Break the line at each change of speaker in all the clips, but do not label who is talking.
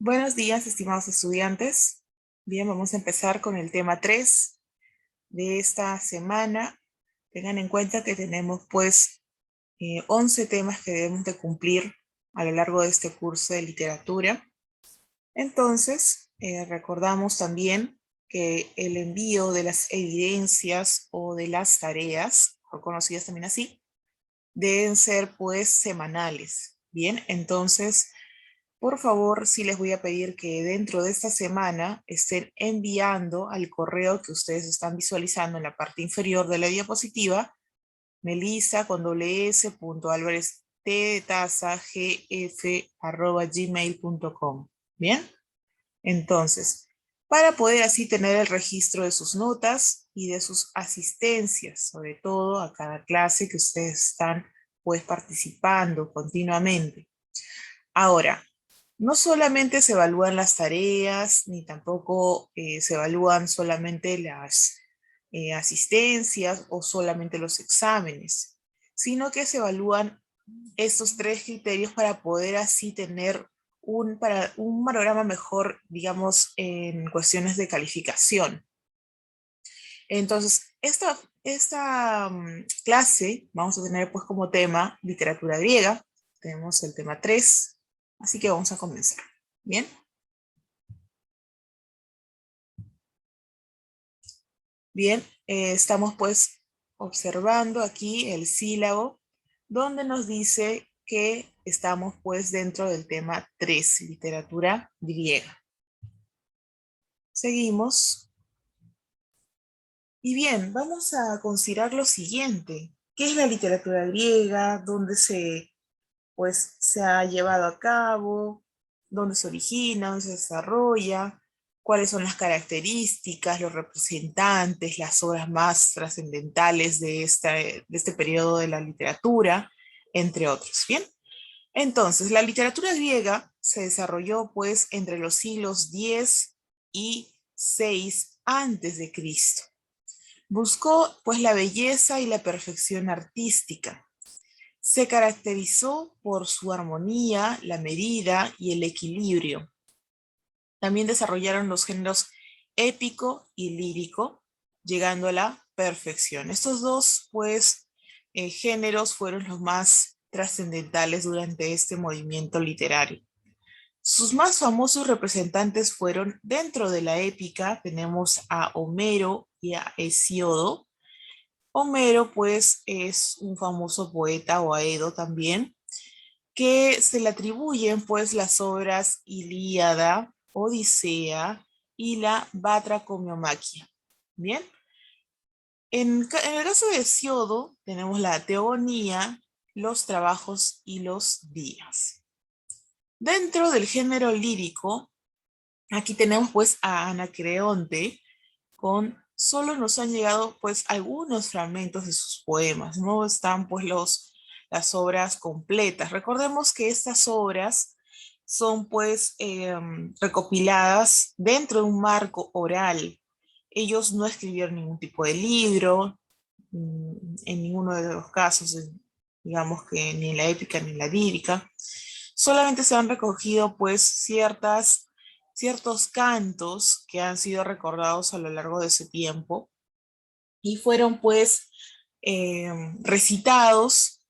Buenos días, estimados estudiantes. Bien, vamos a empezar con el tema 3 de esta semana. Tengan en cuenta que tenemos 11 temas que debemos de cumplir a lo largo de este curso de literatura. Entonces, recordamos también que el envío de las evidencias o de las tareas, o conocidas también así, deben ser semanales. Bien, entonces por favor, sí les voy a pedir que dentro de esta semana estén enviando al correo que ustedes están visualizando en la parte inferior de la diapositiva, melissa con doble s, punto álvarez, t de taza, gf, @gmail.com. ¿Bien? Entonces, para poder así tener el registro de sus notas y de sus asistencias, sobre todo a cada clase que ustedes están participando continuamente. Ahora, no solamente se evalúan las tareas, ni tampoco se evalúan solamente las asistencias o solamente los exámenes, sino que se evalúan estos tres criterios para poder así tener un panorama mejor, digamos, en cuestiones de calificación. Entonces, esta clase vamos a tener como tema literatura griega. Tenemos el tema 3, así que vamos a comenzar. ¿Bien? Bien, estamos observando aquí el sílabo, donde nos dice que estamos dentro del tema 3, literatura griega. Seguimos. Y bien, vamos a considerar lo siguiente. ¿Qué es la literatura griega? ¿Dónde se ha llevado a cabo? ¿Dónde se origina? ¿Dónde se desarrolla? ¿Cuáles son las características, los representantes, las obras más trascendentales de este periodo de la literatura, entre otros? Bien, entonces la literatura griega se desarrolló entre los siglos X y VI antes de Cristo. Buscó la belleza y la perfección artística. Se caracterizó por su armonía, la medida y el equilibrio. También desarrollaron los géneros épico y lírico, llegando a la perfección. Estos dos, géneros fueron los más trascendentales durante este movimiento literario. Sus más famosos representantes fueron, dentro de la épica, tenemos a Homero y a Hesíodo. Homero, es un famoso poeta, o Aedo también, que se le atribuyen las obras Ilíada, Odisea y la Batracomiomaquia. Bien, en el caso de Hesíodo tenemos la Teogonía, los trabajos y los días. Dentro del género lírico, aquí tenemos a Anacreonte, solo nos han llegado algunos fragmentos de sus poemas, no están las obras completas. Recordemos que estas obras son recopiladas dentro de un marco oral. Ellos no escribieron ningún tipo de libro, en ninguno de los casos, digamos que ni en la épica ni en la lírica. Solamente se han recogido ciertos cantos que han sido recordados a lo largo de ese tiempo y fueron recitados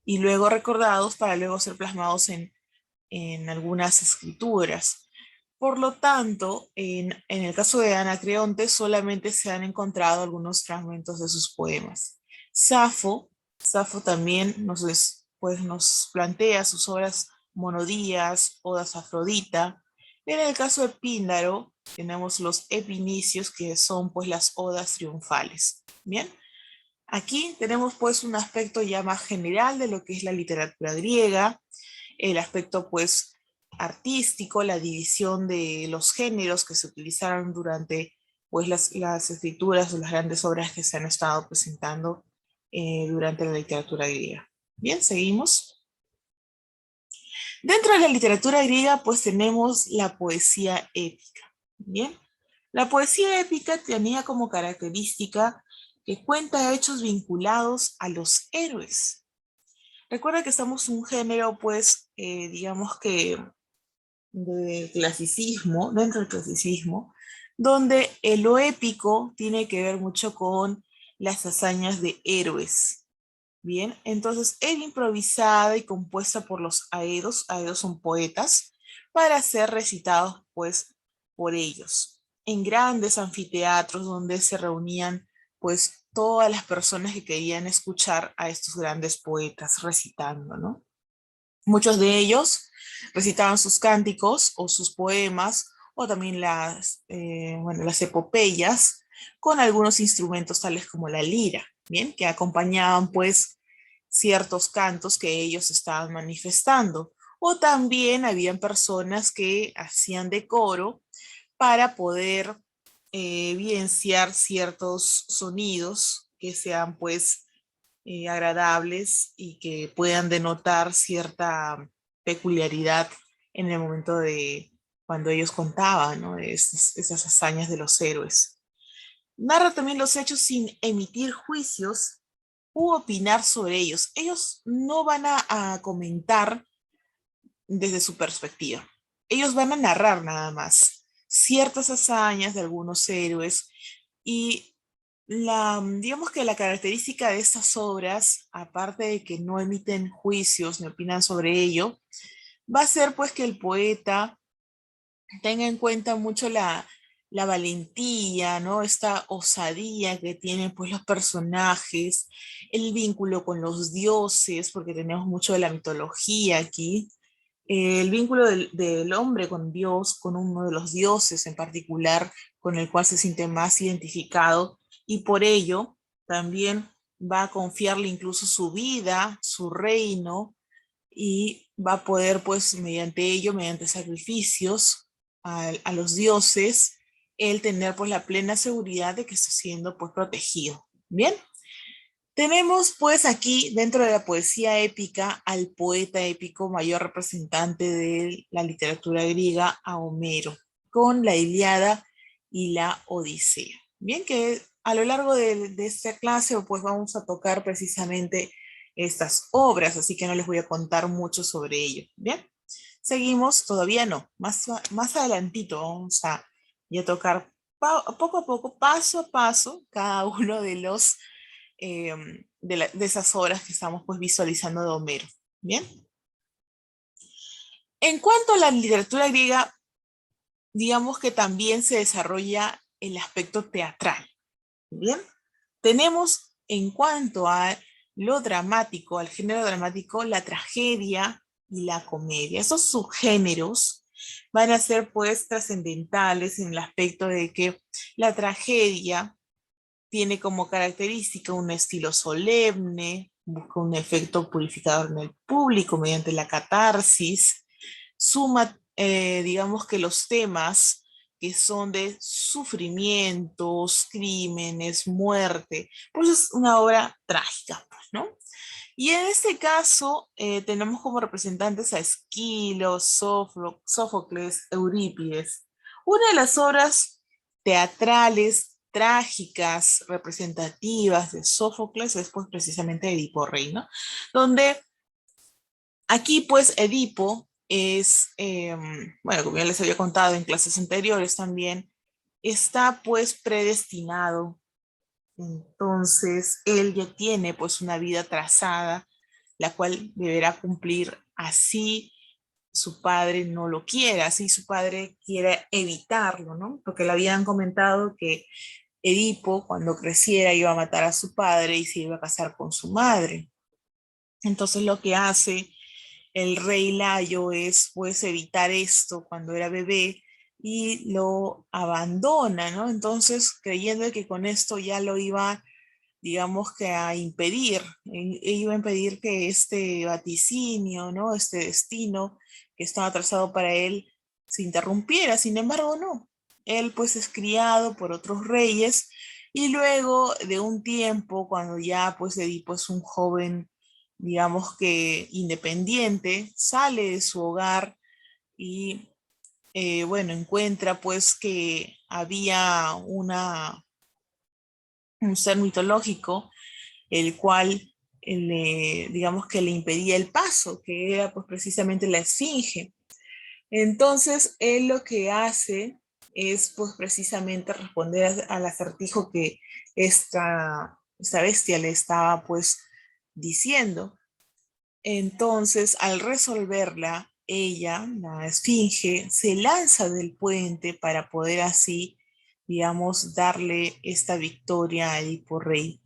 y luego recordados para luego ser plasmados en algunas escrituras. Por lo tanto, en el caso de Anacreonte solamente se han encontrado algunos fragmentos de sus poemas. Safo también nos plantea sus obras monodías, odas a Afrodita. En el caso de Píndaro tenemos los epinicios, que son las odas triunfales. Bien, aquí tenemos un aspecto ya más general de lo que es la literatura griega, el aspecto artístico, la división de los géneros que se utilizaron durante las escrituras o las grandes obras que se han estado presentando durante la literatura griega. Bien, seguimos. Dentro de la literatura griega tenemos la poesía épica. Bien, la poesía épica tenía como característica que cuenta hechos vinculados a los héroes. Recuerda que estamos en un género, digamos que del clasicismo, dentro del clasicismo, donde lo épico tiene que ver mucho con las hazañas de héroes. Bien, entonces era improvisada y compuesta por los aedos. Aedos son poetas, para ser recitados pues por ellos en grandes anfiteatros donde se reunían pues todas las personas que querían escuchar a estos grandes poetas recitando, ¿no? Muchos de ellos recitaban sus cánticos o sus poemas o también bueno, las epopeyas con algunos instrumentos tales como la lira, ¿bien? Que acompañaban pues ciertos cantos que ellos estaban manifestando. O también habían personas que hacían de coro para poder evidenciar ciertos sonidos que sean pues agradables y que puedan denotar cierta peculiaridad en el momento de cuando ellos contaban, ¿no? Esas hazañas de los héroes. Narra también los hechos sin emitir juicios u opinar sobre ellos. Ellos no van a comentar desde su perspectiva. Ellos van a narrar nada más ciertas hazañas de algunos héroes y digamos que la característica de estas obras, aparte de que no emiten juicios ni opinan sobre ello, va a ser pues que el poeta tenga en cuenta mucho la valentía, ¿no? Esta osadía que tienen pues los personajes, el vínculo con los dioses, porque tenemos mucho de la mitología aquí, el vínculo del hombre con Dios, con uno de los dioses en particular, con el cual se siente más identificado, y por ello también va a confiarle incluso su vida, su reino, y va a poder, pues, mediante ello, mediante sacrificios a los dioses, él tener, pues, la plena seguridad de que está siendo, pues, protegido. Bien, tenemos pues aquí dentro de la poesía épica al poeta épico mayor representante de la literatura griega, a Homero, con la Ilíada y la Odisea. Bien, que a lo largo de esta clase pues vamos a tocar precisamente estas obras, así que no les voy a contar mucho sobre ello. Bien, seguimos, todavía no, más adelantito vamos a ya tocar poco a poco, paso a paso, cada uno de los de esas obras que estamos pues visualizando de Homero. Bien. En cuanto a la literatura griega, digamos que también se desarrolla el aspecto teatral. Bien. Tenemos en cuanto a lo dramático, al género dramático, la tragedia y la comedia. Esos subgéneros van a ser pues trascendentales en el aspecto de que la tragedia tiene como característica un estilo solemne, busca un efecto purificador en el público mediante la catarsis, suma, digamos que los temas que son de sufrimientos, crímenes, muerte, pues es una obra trágica, pues, ¿no? Y en este caso tenemos como representantes a Esquilo, Sófocles, Eurípides. Una de las obras teatrales trágicas, representativas de Sófocles es pues precisamente Edipo Rey, ¿no? Donde aquí pues Edipo es, bueno, como ya les había contado en clases anteriores también, está pues predestinado. Entonces él ya tiene pues una vida trazada, la cual deberá cumplir así su padre no lo quiera, así su padre quiera evitarlo, ¿no? Porque le habían comentado que Edipo, cuando creciera, iba a matar a su padre y se iba a casar con su madre. Entonces lo que hace el rey Layo es pues evitar esto cuando era bebé y lo abandona, ¿no? Entonces creyendo que con esto ya lo iba, digamos que a impedir, iba a impedir que este vaticinio, ¿no? Este destino que estaba trazado para él se interrumpiera. Sin embargo, no. Él pues es criado por otros reyes y luego de un tiempo, cuando ya pues Edipo es un joven, digamos que independiente, sale de su hogar y bueno, encuentra pues que había un ser mitológico el cual digamos que le impedía el paso, que era pues precisamente la esfinge. Entonces, él lo que hace es pues precisamente responder al acertijo que esta bestia le estaba pues diciendo. Entonces, al resolverla, ella, la esfinge, se lanza del puente para poder así, digamos, darle esta victoria a Edipo Rey.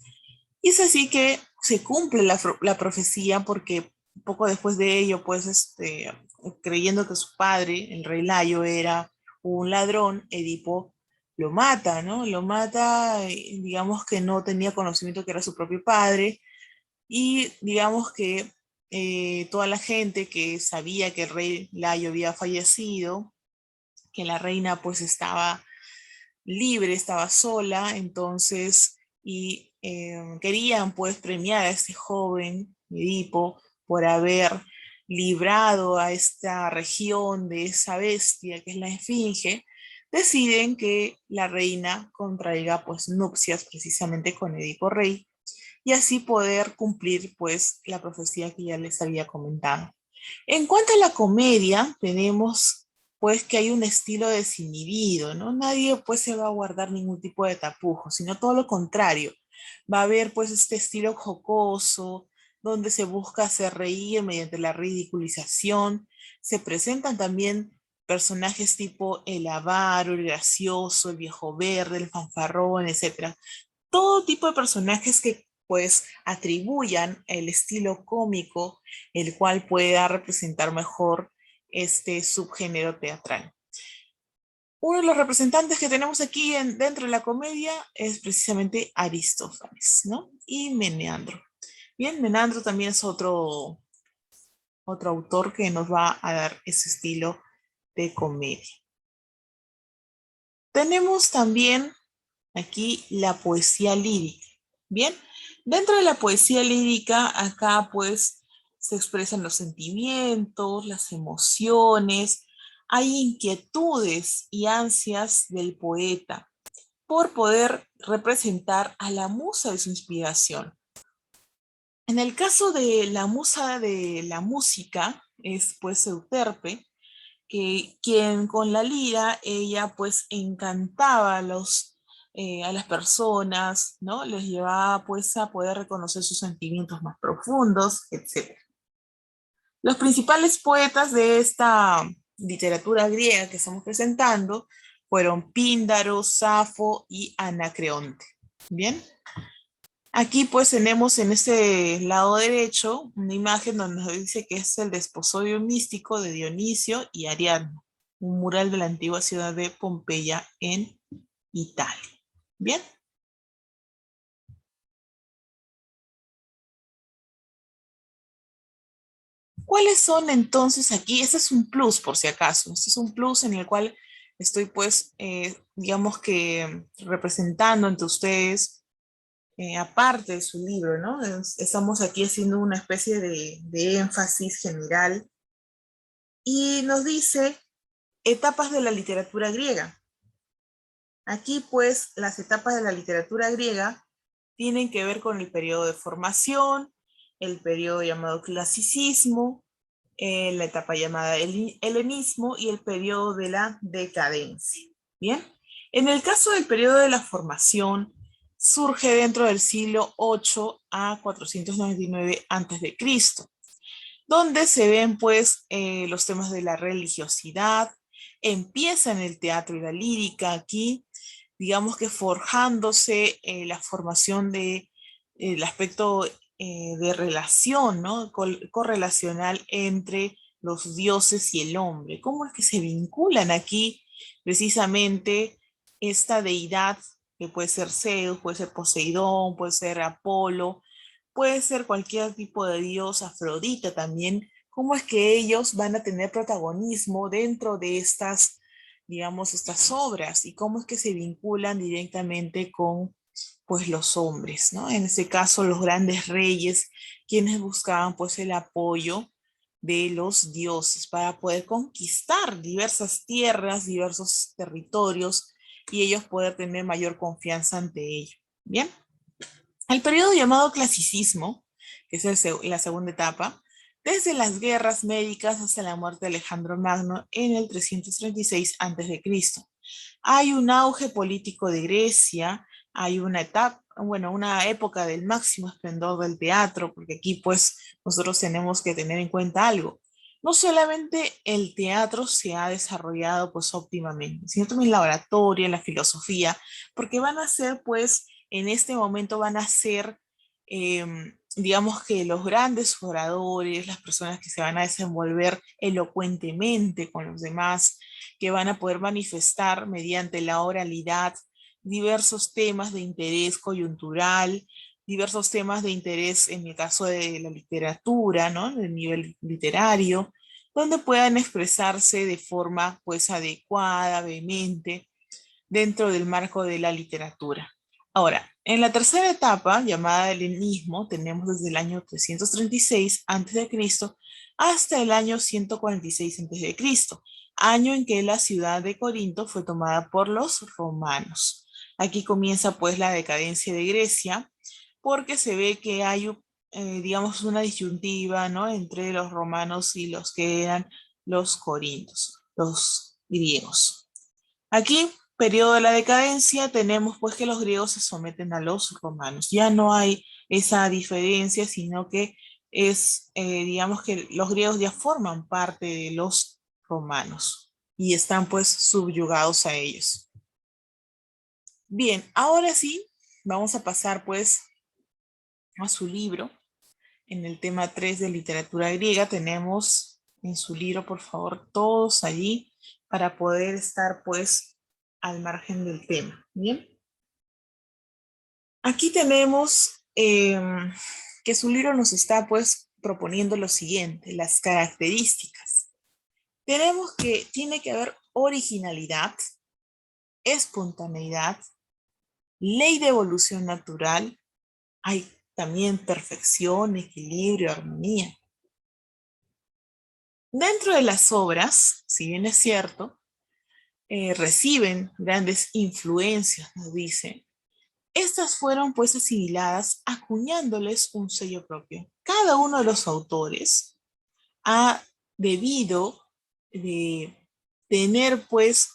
Y es así que se cumple la profecía porque poco después de ello, pues, creyendo que su padre, el rey Layo, era un ladrón, Edipo lo mata, ¿no? Lo mata, digamos que no tenía conocimiento que era su propio padre, y digamos que toda la gente que sabía que el rey Layo había fallecido, que la reina pues estaba libre, estaba sola, entonces, y querían pues premiar a este joven Edipo por haber librado a esta región de esa bestia que es la Esfinge, deciden que la reina contraiga pues nupcias precisamente con Edipo Rey y así poder cumplir pues la profecía que ya les había comentado. En cuanto a la comedia, tenemos pues que hay un estilo desinhibido, ¿no? Nadie pues se va a guardar ningún tipo de tapujo, sino todo lo contrario. Va a haber pues este estilo jocoso, donde se busca hacer reír mediante la ridiculización. Se presentan también personajes tipo el avaro, el gracioso, el viejo verde, el fanfarrón, etcétera, todo tipo de personajes que pues atribuyan el estilo cómico, el cual pueda representar mejor este subgénero teatral. Uno de los representantes que tenemos aquí dentro de la comedia es precisamente Aristófanes, ¿no? Y Menandro. Bien, Menandro también es otro autor que nos va a dar ese estilo de comedia. Tenemos también aquí la poesía lírica. Bien, dentro de la poesía lírica, acá pues se expresan los sentimientos, las emociones, hay inquietudes y ansias del poeta por poder representar a la musa de su inspiración. En el caso de la musa de la música, es pues Euterpe, que quien con la lira, ella pues encantaba a las personas, ¿no? Les llevaba pues a poder reconocer sus sentimientos más profundos, etc. Los principales poetas de esta literatura griega que estamos presentando fueron Píndaro, Safo y Anacreonte. Bien, aquí pues tenemos en este lado derecho una imagen donde nos dice que es el desposorio místico de Dionisio y Ariadna, un mural de la antigua ciudad de Pompeya en Italia. Bien. ¿Cuáles son entonces aquí? Este es un plus por si acaso. Este es un plus en el cual estoy pues, digamos que representando ante ustedes, aparte de su libro, ¿no? Estamos aquí haciendo una especie de énfasis general y nos dice etapas de la literatura griega. Aquí, pues, las etapas de la literatura griega tienen que ver con el periodo de formación, el periodo llamado clasicismo, la etapa llamada helenismo y el periodo de la decadencia. Bien, en el caso del periodo de la formación, surge dentro del siglo 8 a 499 a.C., donde se ven pues los temas de la religiosidad, empieza en el teatro y la lírica aquí, digamos que forjándose la formación de el aspecto de relación, ¿no? Correlacional entre los dioses y el hombre. ¿Cómo es que se vinculan aquí precisamente esta deidad que puede ser Zeus, puede ser Poseidón, puede ser Apolo, puede ser cualquier tipo de dios, Afrodita también? ¿Cómo es que ellos van a tener protagonismo dentro de estas, digamos, estas obras y cómo es que se vinculan directamente con pues los hombres, ¿no? En este caso los grandes reyes, quienes buscaban pues el apoyo de los dioses para poder conquistar diversas tierras, diversos territorios y ellos poder tener mayor confianza ante ello. Bien, el periodo llamado clasicismo, que es la segunda etapa, desde las guerras médicas hasta la muerte de Alejandro Magno en el 336 a.C. Hay un auge político de Grecia, hay una etapa, bueno, una época del máximo esplendor del teatro, porque aquí pues nosotros tenemos que tener en cuenta algo. No solamente el teatro se ha desarrollado pues óptimamente, sino también la oratoria, la filosofía, porque van a ser pues en este momento van a ser, digamos que los grandes oradores, las personas que se van a desenvolver elocuentemente con los demás, que van a poder manifestar mediante la oralidad diversos temas de interés coyuntural, diversos temas de interés en el caso de la literatura, ¿no? Del nivel literario, donde puedan expresarse de forma pues adecuada, vehemente, dentro del marco de la literatura. Ahora, en la tercera etapa, llamada helenismo, tenemos desde el año 336 a.C. hasta el año 146 a.C., año en que la ciudad de Corinto fue tomada por los romanos. Aquí comienza pues la decadencia de Grecia, porque se ve que hay, digamos, una disyuntiva, ¿no? Entre los romanos y los que eran los corintios, los griegos. Aquí, periodo de la decadencia, tenemos pues que los griegos se someten a los romanos. Ya no hay esa diferencia, sino que es, digamos que los griegos ya forman parte de los romanos y están pues subyugados a ellos. Bien, ahora sí, vamos a pasar pues a su libro. En el tema 3 de literatura griega tenemos en su libro, por favor, todos allí para poder estar pues al margen del tema. Bien, aquí tenemos que su libro nos está pues proponiendo lo siguiente, las características. Tenemos que tiene que haber originalidad, espontaneidad, ley de evolución natural, hay también perfección, equilibrio, armonía. Dentro de las obras, si bien es cierto, reciben grandes influencias, nos dice, estas fueron pues asimiladas acuñándoles un sello propio. Cada uno de los autores ha debido de tener pues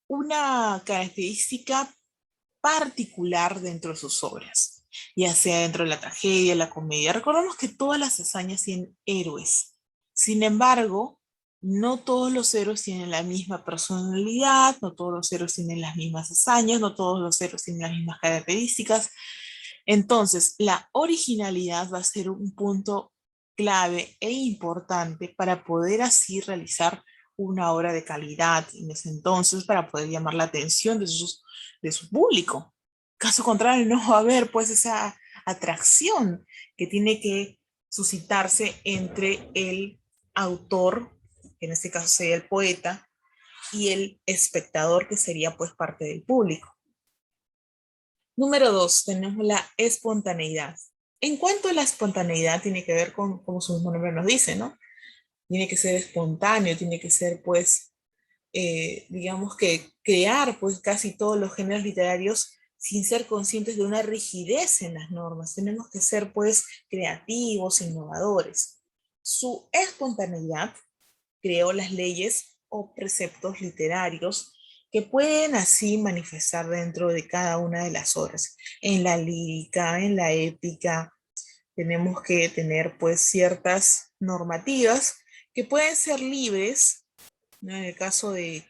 una característica particular dentro de sus obras, ya sea dentro de la tragedia, la comedia. Recordemos que todas las hazañas tienen héroes. Sin embargo, no todos los héroes tienen la misma personalidad, no todos los héroes tienen las mismas hazañas, no todos los héroes tienen las mismas características. Entonces, la originalidad va a ser un punto clave e importante para poder así realizar una obra de calidad en ese entonces, para poder llamar la atención de su público. Caso contrario, no va a haber pues esa atracción que tiene que suscitarse entre el autor, que en este caso sería el poeta, y el espectador, que sería pues parte del público. Número 2, tenemos la espontaneidad. En cuanto a la espontaneidad, tiene que ver con, como su mismo nombre nos dice, ¿no? Tiene que ser espontáneo, tiene que ser, pues, digamos que crear, pues, casi todos los géneros literarios sin ser conscientes de una rigidez en las normas. Tenemos que ser, pues, creativos, innovadores. Su espontaneidad creó las leyes o preceptos literarios que pueden así manifestar dentro de cada una de las obras. En la lírica, en la épica, tenemos que tener pues ciertas normativas que pueden ser libres, ¿no? En el caso de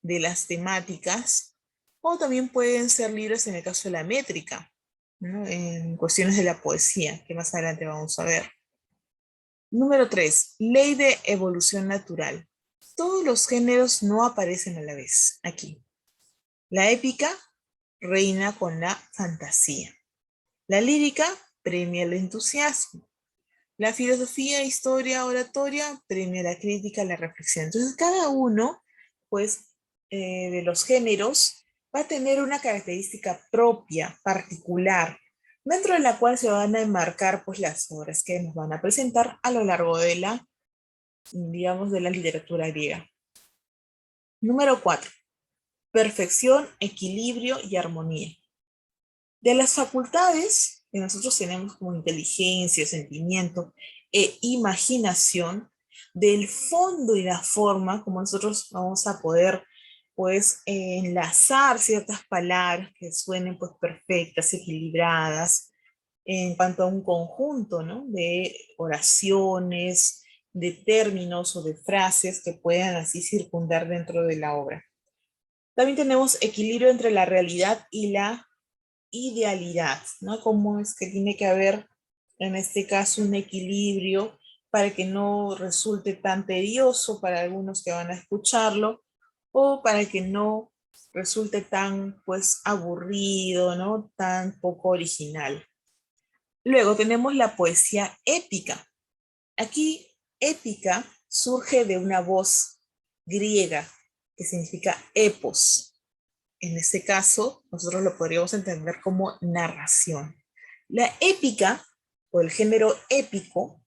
las temáticas, o también pueden ser libres en el caso de la métrica, ¿no? En cuestiones de la poesía, que más adelante vamos a ver. Número 3, ley de evolución natural. Todos los géneros no aparecen a la vez aquí. La épica reina con la fantasía. La lírica premia el entusiasmo. La filosofía, historia, oratoria premia la crítica, la reflexión. Entonces, cada uno, pues, de los géneros va a tener una característica propia, particular, dentro de la cual se van a enmarcar, pues, las obras que nos van a presentar a lo largo de la, digamos, de la literatura griega. Número 4. Perfección, equilibrio y armonía. De las facultades que nosotros tenemos como inteligencia, sentimiento, e imaginación del fondo y la forma como nosotros vamos a poder pues enlazar ciertas palabras que suenen pues perfectas, equilibradas, en cuanto a un conjunto, ¿no? De oraciones, de términos o de frases que puedan así circundar dentro de la obra. También tenemos equilibrio entre la realidad y la idealidad, ¿no? Cómo es que tiene que haber, en este caso, un equilibrio para que no resulte tan tedioso para algunos que van a escucharlo o para que no resulte tan, pues, aburrido, ¿no? Tan poco original. Luego tenemos la poesía épica. Aquí, épica surge de una voz griega que significa epos. En este caso, nosotros lo podríamos entender como narración. La épica, o el género épico,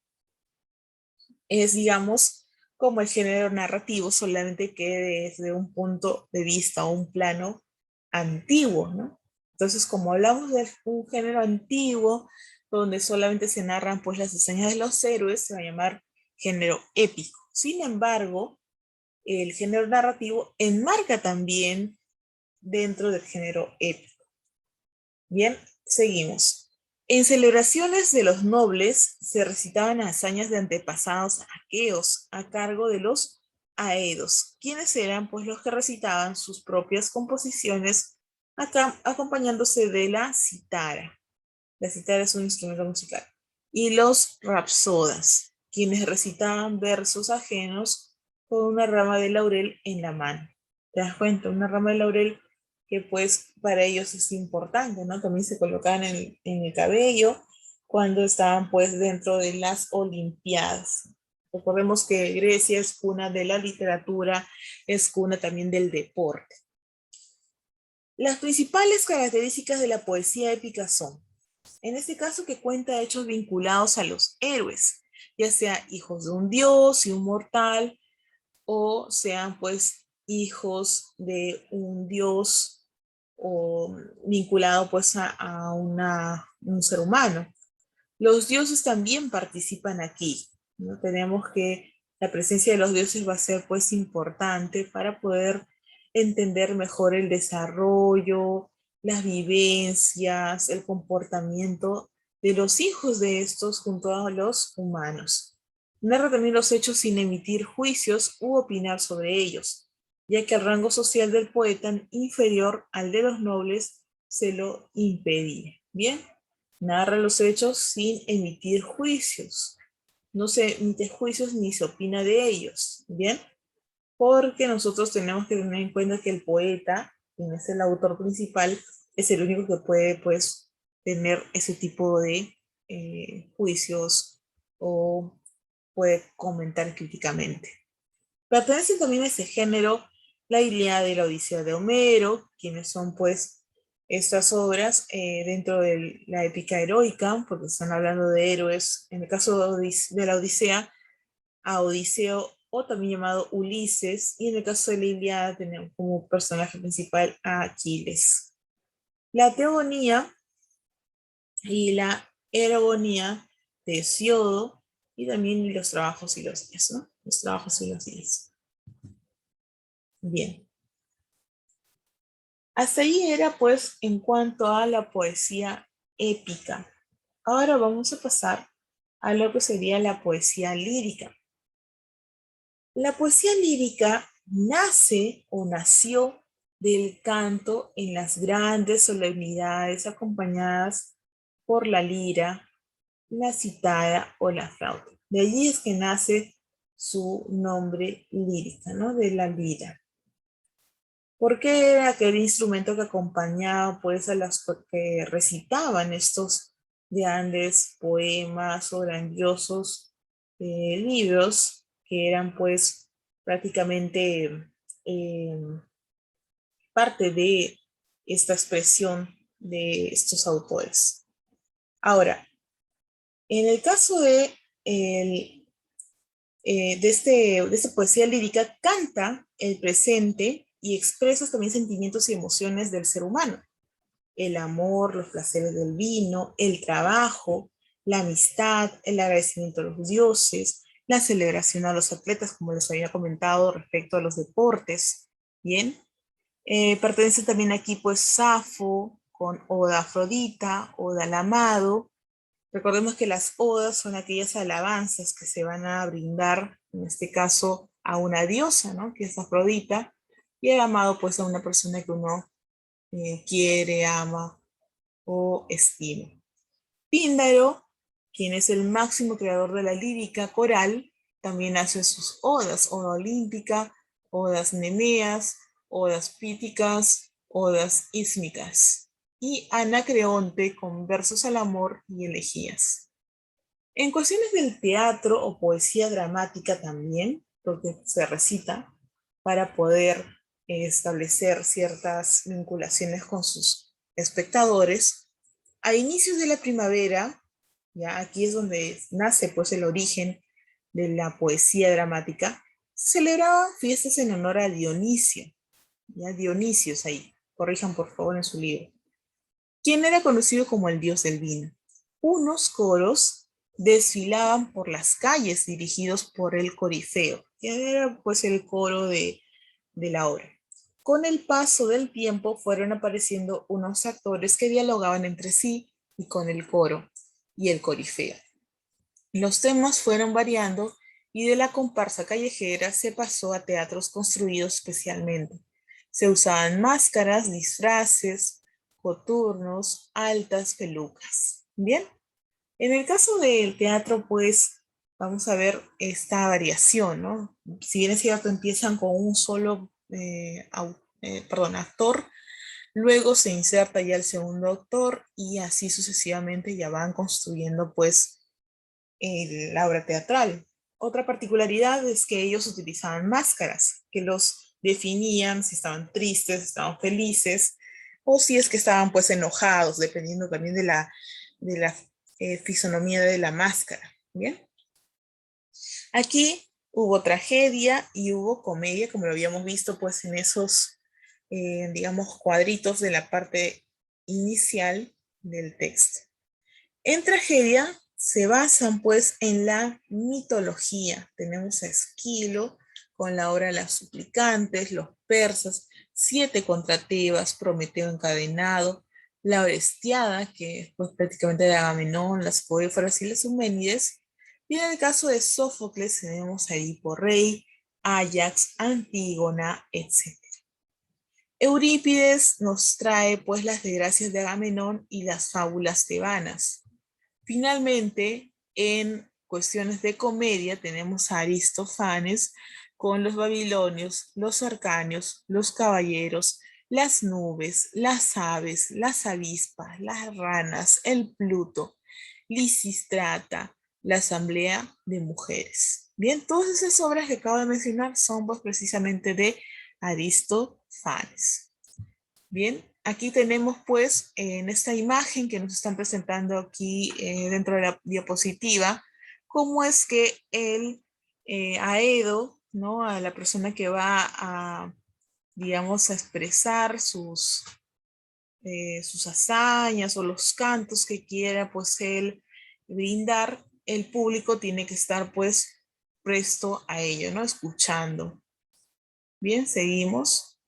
es, digamos, como el género narrativo, solamente que desde un punto de vista o un plano antiguo, ¿no? Entonces, como hablamos de un género antiguo, donde solamente se narran pues las hazañas de los héroes, se va a llamar género épico. Sin embargo, el género narrativo enmarca también dentro del género épico. Bien, seguimos. En celebraciones de los nobles se recitaban hazañas de antepasados aqueos a cargo de los aedos, quienes eran pues los que recitaban sus propias composiciones acompañándose de la citara. La citara es un instrumento musical. Y los rapsodas, quienes recitaban versos ajenos con una rama de laurel en la mano. ¿Te das cuenta? Una rama de laurel que pues para ellos es importante, ¿no? También se colocaban en el cabello cuando estaban pues dentro de las Olimpiadas. Recordemos que Grecia es cuna de la literatura, es cuna también del deporte. Las principales características de la poesía épica son, en este caso, que cuenta hechos vinculados a los héroes, ya sea hijos de un dios y un mortal, o sean pues hijos de un dios o vinculado pues a un ser humano. Los dioses también participan aquí, ¿no? Tenemos que la presencia de los dioses va a ser pues importante para poder entender mejor el desarrollo, las vivencias, el comportamiento de los hijos de estos junto a los humanos. Narra también los hechos sin emitir juicios u opinar sobre ellos, ya que el rango social del poeta inferior al de los nobles se lo impedía. Bien, narra los hechos sin emitir juicios. No se emite juicios ni se opina de ellos. Bien, porque nosotros tenemos que tener en cuenta que el poeta, quien es el autor principal, es el único que puede, pues, tener ese tipo de juicios o puede comentar críticamente. Pertenecen también a ese género la Ilíada y la Odisea de Homero, quienes son, pues, estas obras dentro de la épica heroica, porque están hablando de héroes. En el caso de la Odisea, a Odiseo, o también llamado Ulises, y en el caso de la Ilíada tenemos como personaje principal a Aquiles. La teogonía y la eragonía de Hesiodo, y también los trabajos y los días, ¿no? Los trabajos y los días. Bien. Hasta ahí era pues en cuanto a la poesía épica. Ahora vamos a pasar a lo que sería la poesía lírica. La poesía lírica nace o nació del canto en las grandes solemnidades acompañadas por la lira, la citara o la flauta. De allí es que nace su nombre lírica, ¿no? De la lira. Porque era aquel instrumento que acompañaba pues a las que recitaban estos grandes poemas o grandiosos libros que eran pues prácticamente eh, parte de esta expresión de estos autores. Ahora, en el caso de esta poesía lírica, canta el presente y expresa también sentimientos y emociones del ser humano. El amor, los placeres del vino, el trabajo, la amistad, el agradecimiento a los dioses, la celebración a los atletas, como les había comentado respecto a los deportes, ¿bien? Pertenece también aquí pues Safo, con Oda a Afrodita, Oda al amado. Recordemos que las odas son aquellas alabanzas que se van a brindar, en este caso, a una diosa, ¿no? Que es Afrodita, y el amado pues a una persona que uno quiere, ama o estima. Píndaro, quien es el máximo creador de la lírica coral, también hace sus odas, oda olímpica, odas nemeas, odas píticas, odas ísmicas, y Anacreonte con versos al amor y elegías. En cuestiones del teatro o poesía dramática también, porque se recita para poder establecer ciertas vinculaciones con sus espectadores, a inicios de la primavera, ya aquí es donde nace pues el origen de la poesía dramática, se celebraban fiestas en honor a Dionisio, ya Dionisios ahí, corrijan por favor en su libro, quien era conocido como el dios del vino. Unos coros desfilaban por las calles dirigidos por el corifeo, que era pues el coro de la obra. Con el paso del tiempo fueron apareciendo unos actores que dialogaban entre sí y con el coro y el corifeo. Los temas fueron variando y de la comparsa callejera se pasó a teatros construidos especialmente. Se usaban máscaras, disfraces, coturnos, altas pelucas. Bien, en el caso del teatro, pues vamos a ver esta variación, ¿no? Si bien es cierto, empiezan con un solo actor, luego se inserta ya el segundo actor y así sucesivamente ya van construyendo pues la obra teatral. Otra particularidad es que ellos utilizaban máscaras que los definían si estaban tristes, si estaban felices, o si es que estaban pues enojados, dependiendo también de la fisonomía de la máscara. ¿Bien? Aquí hubo tragedia y hubo comedia, como lo habíamos visto pues en esos, digamos, cuadritos de la parte inicial del texto. En tragedia se basan pues en la mitología. Tenemos a Esquilo con la obra de las suplicantes, los persas, 7 contra Tebas, Prometeo encadenado, la Orestiada, que es pues prácticamente de Agamenón, las Poéforas y las Euménides. Y en el caso de Sófocles tenemos a Edipo Rey, Áyax, Antígona, etc. Eurípides nos trae pues las desgracias de Agamenón y las fábulas tebanas. Finalmente, en cuestiones de comedia tenemos a Aristófanes con los babilonios, los arcanios, los caballeros, las nubes, las aves, las avispas, las ranas, el Pluto, Lisistrata, la asamblea de mujeres. Bien, todas esas obras que acabo de mencionar son pues precisamente de Aristófanes. Bien, aquí tenemos pues en esta imagen que nos están presentando aquí dentro de la diapositiva, cómo es que el Aedo, ¿no? A la persona que va a, digamos, a expresar sus hazañas o los cantos que quiera pues él brindar, el público tiene que estar pues presto a ello, ¿no? Escuchando. Bien, seguimos.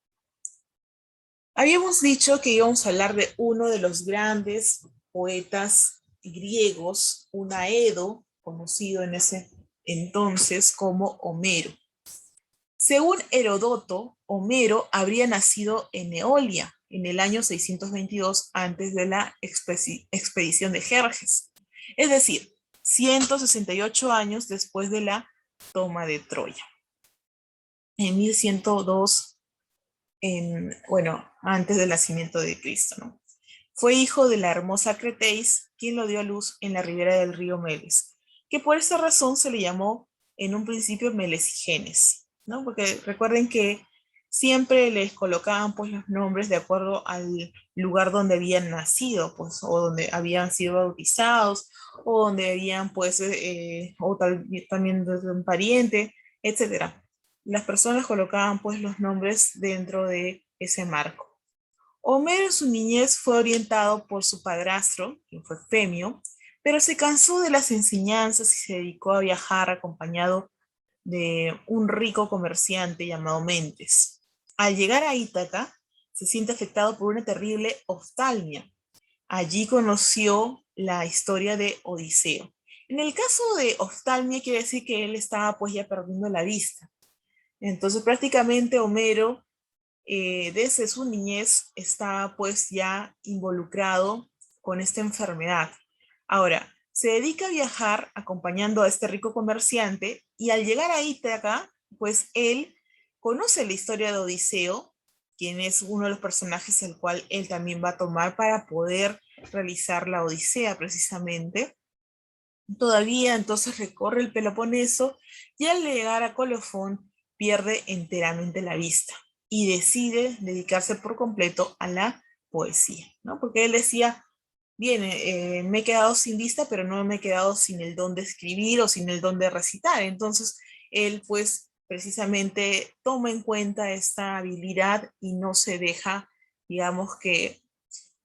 Habíamos dicho que íbamos a hablar de uno de los grandes poetas griegos, un Aedo, conocido en ese entonces como Homero. Según Herodoto, Homero habría nacido en Eolia en el año 622 antes de la expedición de Jerjes, es decir, 168 años después de la toma de Troya. En 1102 bueno, antes del nacimiento de Cristo, ¿no? Fue hijo de la hermosa Cretéis, quien lo dio a luz en la ribera del río Meles, que por esa razón se le llamó en un principio Melesigenes, ¿no? Porque recuerden que siempre les colocaban pues los nombres de acuerdo al lugar donde habían nacido, pues, o donde habían sido bautizados, o donde habían pues, o también desde un pariente, etcétera. Las personas colocaban pues los nombres dentro de ese marco. Homero en su niñez fue orientado por su padrastro, quien fue Femio, pero se cansó de las enseñanzas y se dedicó a viajar acompañado de un rico comerciante llamado Mentes. Al llegar a Ítaca, se siente afectado por una terrible oftalmia. Allí conoció la historia de Odiseo. En el caso de oftalmia quiere decir que él estaba pues ya perdiendo la vista. Entonces prácticamente Homero desde su niñez está pues ya involucrado con esta enfermedad. Ahora, se dedica a viajar acompañando a este rico comerciante y al llegar a Ítaca, pues él conoce la historia de Odiseo, quien es uno de los personajes al cual él también va a tomar para poder realizar la Odisea precisamente. Todavía entonces recorre el Peloponeso y al llegar a Colofón pierde enteramente la vista y decide dedicarse por completo a la poesía, ¿no? Porque él decía, bien, me he quedado sin vista, pero no me he quedado sin el don de escribir o sin el don de recitar. Entonces, él pues precisamente toma en cuenta esta habilidad y no se deja, digamos que,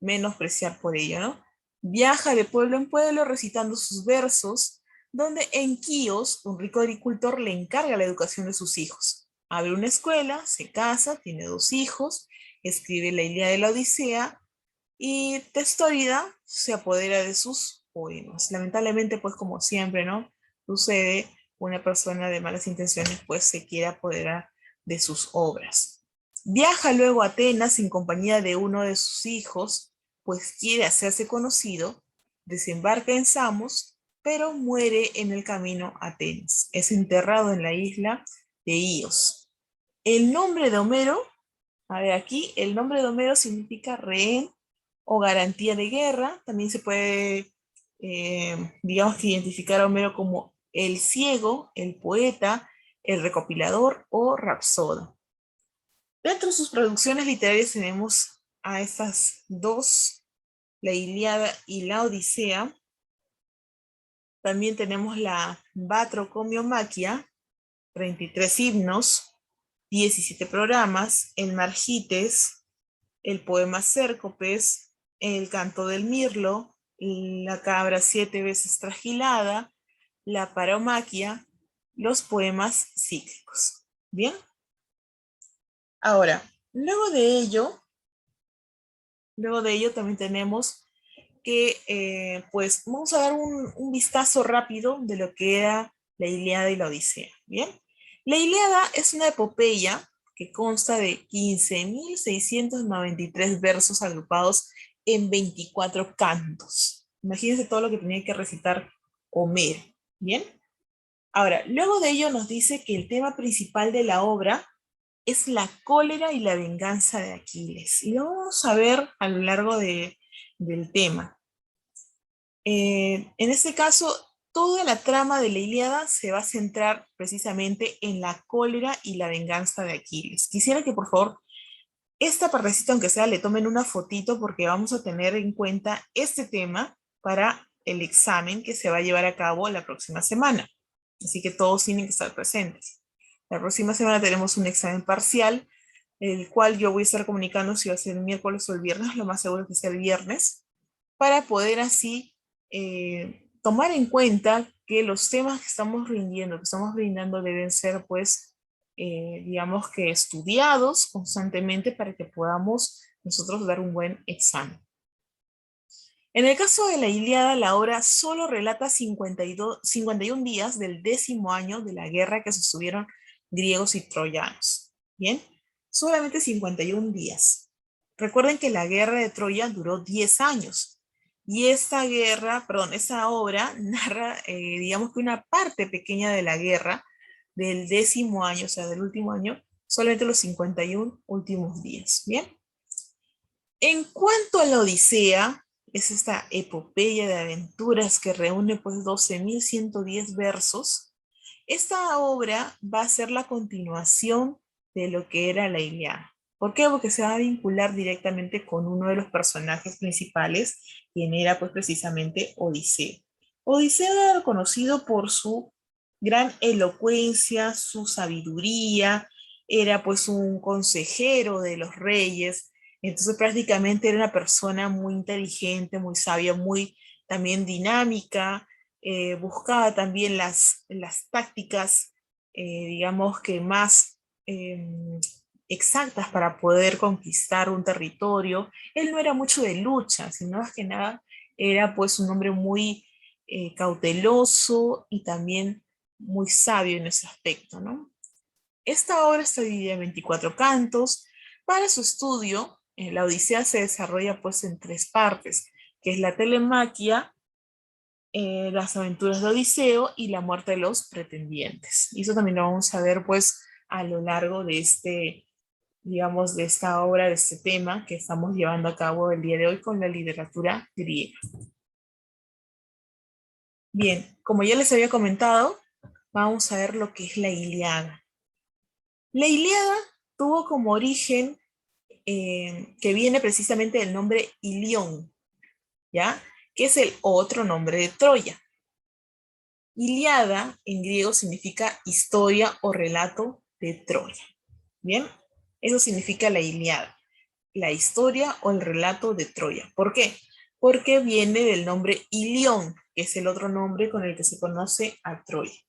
menospreciar por ello, ¿no? Viaja de pueblo en pueblo recitando sus versos, donde en Quíos, un rico agricultor le encarga la educación de sus hijos. Abre una escuela, se casa, tiene 2 hijos, escribe la Ilíada y la Odisea, y Testórida se apodera de sus poemas. Lamentablemente, pues como siempre, ¿no? Sucede, una persona de malas intenciones, pues se quiere apoderar de sus obras. Viaja luego a Atenas en compañía de uno de sus hijos, pues quiere hacerse conocido, desembarca en Samos, pero muere en el camino a Atenas. Es enterrado en la isla de Ios. El nombre de Homero, a ver aquí, el nombre de Homero significa rehén o garantía de guerra. También se puede, digamos que identificar a Homero como el ciego, el poeta, el recopilador o rapsoda. Dentro de sus producciones literarias tenemos a estas dos, la Ilíada y la Odisea. También tenemos la Batrocomiomaquia, 33 himnos, 17 programas, el Margites, el poema Cércopes, el canto del mirlo, la cabra 7 veces tragilada, la paromaquia, los poemas cíclicos. Bien, ahora, luego de ello también tenemos que, pues, vamos a dar un vistazo rápido de lo que era la Ilíada y la Odisea. Bien, la Ilíada es una epopeya que consta de 15.693 versos agrupados en 24 cantos. Imagínense todo lo que tenía que recitar Homero. Bien, ahora, luego de ello nos dice que el tema principal de la obra es la cólera y la venganza de Aquiles. Y lo vamos a ver a lo largo del tema. En este caso, toda la trama de la Ilíada se va a centrar precisamente en la cólera y la venganza de Aquiles. Quisiera que por favor esta partecita, aunque sea, le tomen una fotito porque vamos a tener en cuenta este tema para el examen que se va a llevar a cabo la próxima semana. Así que todos tienen que estar presentes. La próxima semana tenemos un examen parcial, el cual yo voy a estar comunicando si va a ser el miércoles o el viernes, lo más seguro es que sea el viernes, para poder así tomar en cuenta que los temas que estamos rindiendo, que estamos brindando, deben ser, pues, digamos que estudiados constantemente para que podamos nosotros dar un buen examen. En el caso de la Ilíada, la obra solo relata 51 días del 10º año de la guerra que sostuvieron griegos y troyanos. Bien, solamente 51 días. Recuerden que la guerra de Troya duró 10 años. Y esta obra narra, digamos que una parte pequeña de la guerra del 10º año, o sea, del último año, solamente los 51 últimos días. Bien. En cuanto a la Odisea, es esta epopeya de aventuras que reúne pues 12.110 versos. Esta obra va a ser la continuación de lo que era la Ilíada. ¿Por qué? Porque se va a vincular directamente con uno de los personajes principales, quien era pues precisamente Odiseo. Odiseo era conocido por su gran elocuencia, su sabiduría, era pues un consejero de los reyes, entonces prácticamente era una persona muy inteligente, muy sabia, muy también dinámica, buscaba también las tácticas, digamos que más exactas para poder conquistar un territorio. Él no era mucho de lucha, sino más que nada era pues un hombre muy cauteloso y también muy sabio en ese aspecto, ¿no? Esta obra está dividida en 24 cantos. Para su estudio, la Odisea se desarrolla pues en tres partes, que es la telemaquia, las aventuras de Odiseo y la muerte de los pretendientes. Y eso también lo vamos a ver pues a lo largo de digamos, de esta obra, de este tema que estamos llevando a cabo el día de hoy con la literatura griega. Bien, como ya les había comentado, vamos a ver lo que es la Ilíada. La Ilíada tuvo como origen que viene precisamente del nombre Ilión, ¿ya? Que es el otro nombre de Troya. Ilíada en griego significa historia o relato de Troya. Bien, eso significa la Ilíada, la historia o el relato de Troya. ¿Por qué? Porque viene del nombre Ilión, que es el otro nombre con el que se conoce a Troya.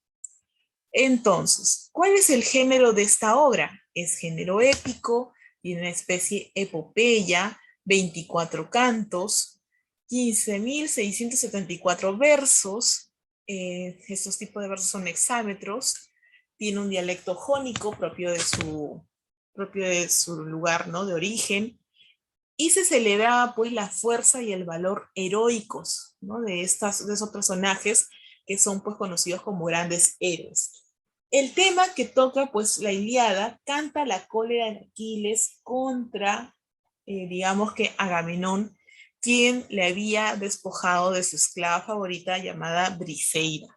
Entonces, ¿cuál es el género de esta obra? Es género épico, tiene una especie epopeya, 24 cantos, 15.674 versos. Estos tipos de versos son hexámetros. Tiene un dialecto jónico propio de su lugar, ¿no? De origen. Y se celebra pues la fuerza y el valor heroicos, ¿no? De esos personajes que son pues conocidos como grandes héroes. El tema que toca pues la Ilíada canta la cólera de Aquiles contra, digamos que Agamenón, quien le había despojado de su esclava favorita llamada Briseida.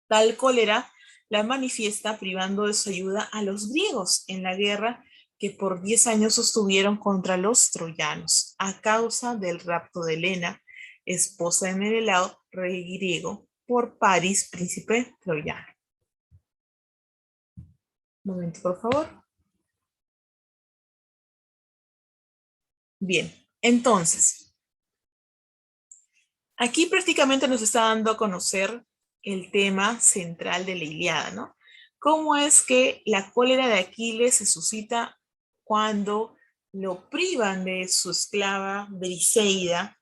Tal cólera la manifiesta privando de su ayuda a los griegos en la guerra que por 10 años sostuvieron contra los troyanos, a causa del rapto de Helena, esposa de Menelao, rey griego, por París, príncipe troyano. Un momento, por favor. Bien, entonces, aquí prácticamente nos está dando a conocer el tema central de la Ilíada, ¿no? ¿Cómo es que la cólera de Aquiles se suscita cuando lo privan de su esclava Briseida,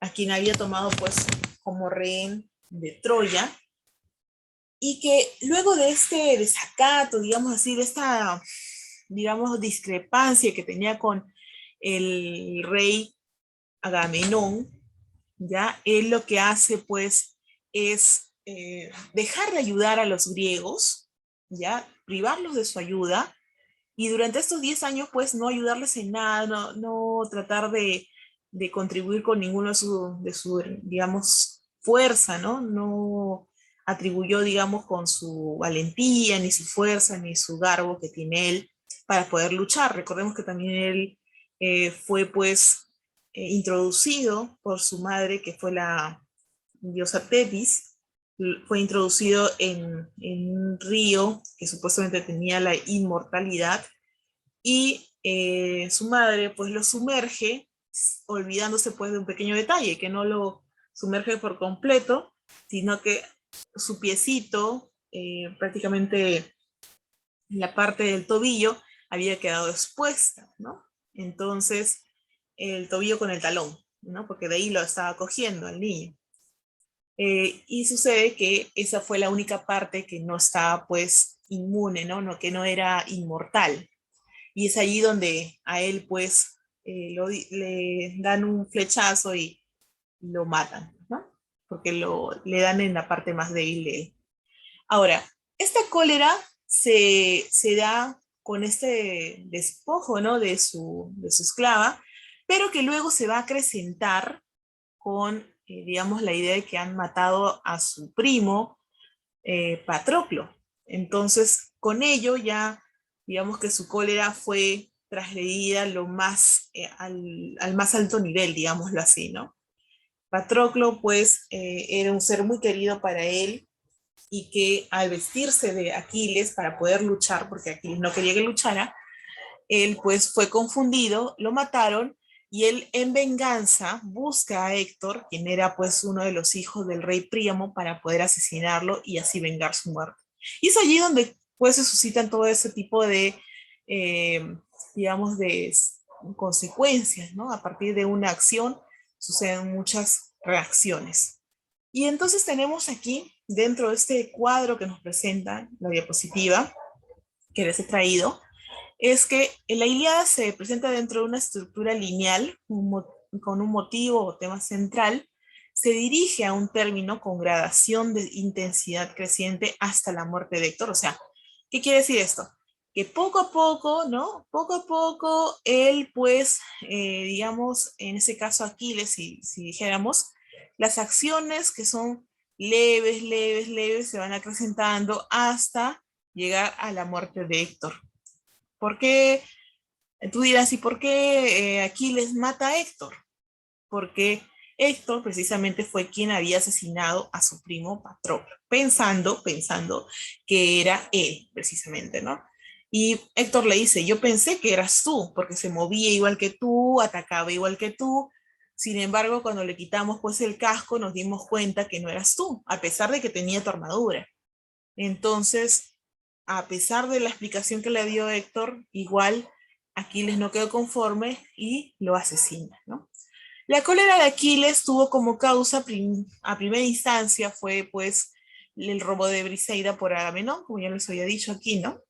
a quien había tomado pues como rehén de Troya, y que luego de este desacato, digamos así, de esta, digamos, discrepancia que tenía con el rey Agamenón, ya, él lo que hace pues es dejar de ayudar a los griegos, ya, privarlos de su ayuda, y durante estos 10 años pues no ayudarles en nada, no tratar de contribuir con ninguno de su, digamos, fuerza, ¿no? No atribuyó, digamos, con su valentía, ni su fuerza, ni su garbo que tiene él para poder luchar. Recordemos que también él fue pues introducido por su madre, que fue la diosa Tetis, fue introducido en un río que supuestamente tenía la inmortalidad, y su madre pues lo sumerge, olvidándose pues de un pequeño detalle, que no lo sumerge por completo, sino que su piecito, prácticamente la parte del tobillo, había quedado expuesta, ¿no? Entonces, el tobillo con el talón, ¿no? Porque de ahí lo estaba cogiendo al niño. Y sucede que esa fue la única parte que no estaba pues inmune, ¿no? Que no era inmortal. Y es allí donde a él pues le dan un flechazo y lo matan, ¿no? Porque le dan en la parte más débil de él. Ahora, esta cólera se da con este despojo, ¿no? De su esclava, pero que luego se va a acrecentar con, digamos, la idea de que han matado a su primo, Patroclo. Entonces, con ello ya, digamos que su cólera fue trasladada al más alto nivel, digámoslo así, ¿no? Patroclo, pues, era un ser muy querido para él, y que al vestirse de Aquiles para poder luchar, porque Aquiles no quería que luchara, él pues fue confundido, lo mataron, Y él en venganza busca a Héctor, quien era pues uno de los hijos del rey Príamo, para poder asesinarlo y así vengar su muerte. Y es allí donde pues se suscitan todo ese tipo de, eh, digamos, de consecuencias, ¿no? A partir de una acción suceden muchas reacciones. Y entonces tenemos aquí, dentro de este cuadro que nos presenta la diapositiva que les he traído, es que la Ilíada se presenta dentro de una estructura lineal con un motivo o tema central, se dirige a un término con gradación de intensidad creciente hasta la muerte de Héctor. O sea, ¿qué quiere decir esto? Que poco a poco, ¿no? Poco a poco, él pues, digamos, en ese caso Aquiles, si dijéramos, las acciones que son leves, leves, leves, se van acrecentando hasta llegar a la muerte de Héctor. ¿Por qué? Tú dirás, ¿y por qué Aquiles mata a Héctor? Porque Héctor precisamente fue quien había asesinado a su primo Patroclo, pensando que era él, precisamente, ¿no? Y Héctor le dice, yo pensé que eras tú, porque se movía igual que tú, atacaba igual que tú. Sin embargo, cuando le quitamos pues el casco, nos dimos cuenta que no eras tú, a pesar de que tenía tu armadura. Entonces, a pesar de la explicación que le dio Héctor, igual Aquiles no quedó conforme y lo asesina, ¿no? La cólera de Aquiles tuvo como causa a primera instancia fue pues el robo de Briseida por Agamenón, como ya les había dicho aquí, ¿no?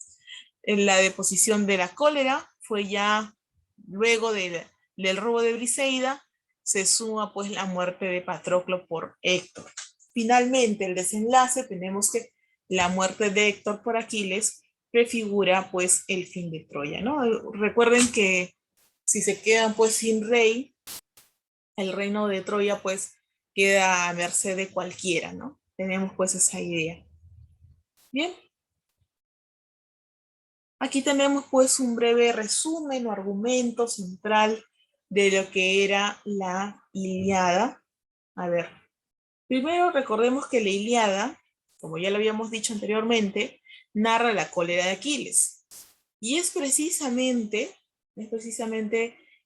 En la deposición de la cólera fue ya luego del robo de Briseida, se suma pues la muerte de Patroclo por Héctor. Finalmente, el desenlace, tenemos que la muerte de Héctor por Aquiles prefigura pues el fin de Troya, ¿no? Recuerden que si se quedan pues sin rey, el reino de Troya pues queda a merced de cualquiera, ¿no? Tenemos pues esa idea. Bien, aquí tenemos pues un breve resumen o argumento central de lo que era la Ilíada. A ver, primero recordemos que la Ilíada, como ya lo habíamos dicho anteriormente, narra la cólera de Aquiles. Y es precisamente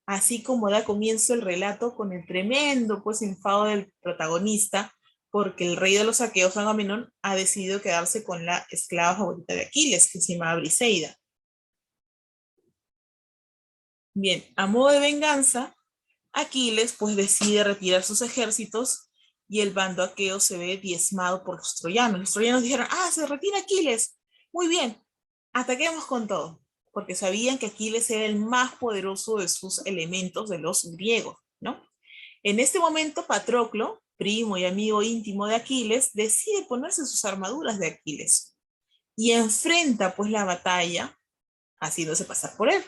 así como da comienzo el relato con el tremendo pues enfado del protagonista, porque el rey de los aqueos, Agamenón, ha decidido quedarse con la esclava favorita de Aquiles, que se llama Briseida. Bien, a modo de venganza, Aquiles pues decide retirar sus ejércitos y el bando aqueo se ve diezmado por los troyanos. Los troyanos dijeron, ah, se retira Aquiles. Muy bien, ataquemos con todo, porque sabían que Aquiles era el más poderoso de sus elementos de los griegos, ¿no? En este momento, Patroclo, primo y amigo íntimo de Aquiles, decide ponerse sus armaduras de Aquiles y enfrenta pues la batalla haciéndose pasar por él,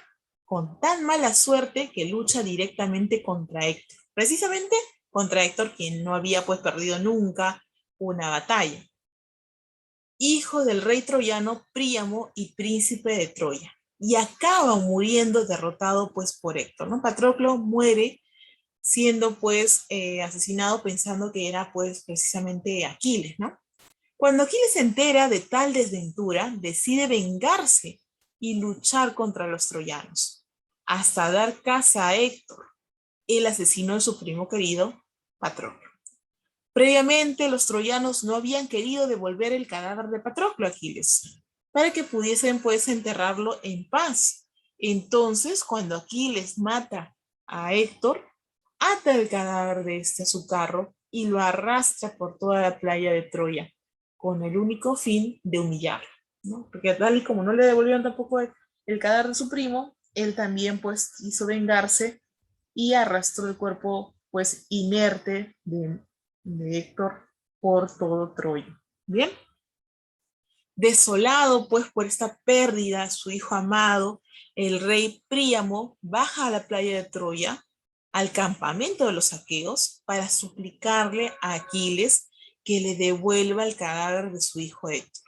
con tan mala suerte que lucha directamente contra Héctor. Precisamente contra Héctor, quien no había pues perdido nunca una batalla. Hijo del rey troyano Príamo y príncipe de Troya. Y acaba muriendo derrotado pues por Héctor, ¿no? Patroclo muere siendo pues asesinado pensando que era pues precisamente Aquiles, ¿no? Cuando Aquiles se entera de tal desventura, decide vengarse y luchar contra los troyanos, hasta dar caza a Héctor, el asesino de su primo querido, Patroclo. Previamente, los troyanos no habían querido devolver el cadáver de Patroclo a Aquiles, para que pudiesen pues enterrarlo en paz. Entonces, cuando Aquiles mata a Héctor, ata el cadáver de este a su carro y lo arrastra por toda la playa de Troya, con el único fin de humillarlo, ¿no? Porque tal y como no le devolvieron tampoco el cadáver de su primo, él también pues quiso vengarse y arrastró el cuerpo pues inerte de Héctor por todo Troya. Bien, desolado pues por esta pérdida, su hijo amado, el rey Príamo baja a la playa de Troya, al campamento de los aqueos, para suplicarle a Aquiles que le devuelva el cadáver de su hijo Héctor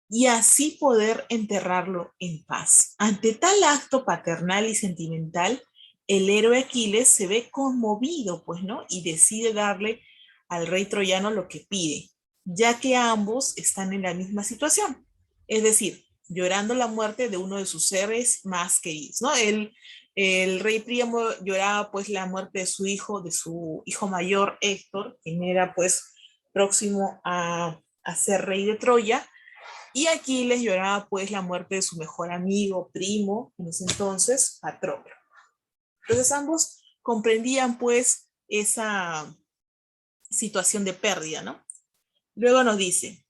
y así poder enterrarlo en paz. Ante tal acto paternal y sentimental, el héroe Aquiles se ve conmovido, pues, ¿no? Y decide darle al rey troyano lo que pide, ya que ambos están en la misma situación. Es decir, llorando la muerte de uno de sus seres más queridos, ¿no? Él El rey Príamo lloraba pues la muerte de su hijo mayor Héctor, quien era pues próximo a ser rey de Troya, y Aquiles lloraba pues la muerte de su mejor amigo, primo, en ese entonces, Patroclo. Entonces ambos comprendían pues esa situación de pérdida, ¿no? Luego nos dice,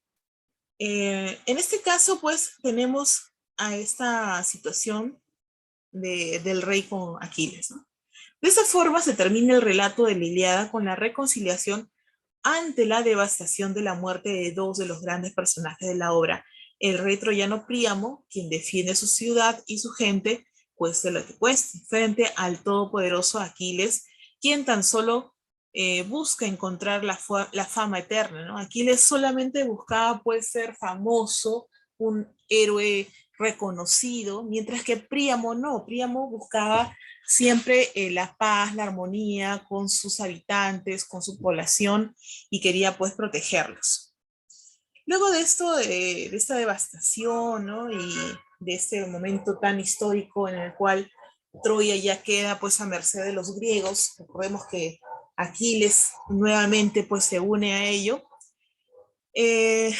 en este caso pues tenemos a esta situación del rey con Aquiles, ¿no? De esa forma se termina el relato de la Ilíada con la reconciliación ante la devastación de la muerte de dos de los grandes personajes de la obra, el rey troyano Príamo, quien defiende su ciudad y su gente, cueste lo que cueste, frente al todopoderoso Aquiles, quien tan solo busca encontrar la fama eterna, ¿no? Aquiles solamente buscaba pues ser famoso, un héroe reconocido, mientras que Príamo no, Príamo buscaba siempre la paz, la armonía con sus habitantes, con su población, y quería pues protegerlos. Luego de esto, de esta devastación, ¿no? Y de este momento tan histórico en el cual Troya ya queda pues a merced de los griegos, recordemos que Aquiles nuevamente pues se une a ello, eh,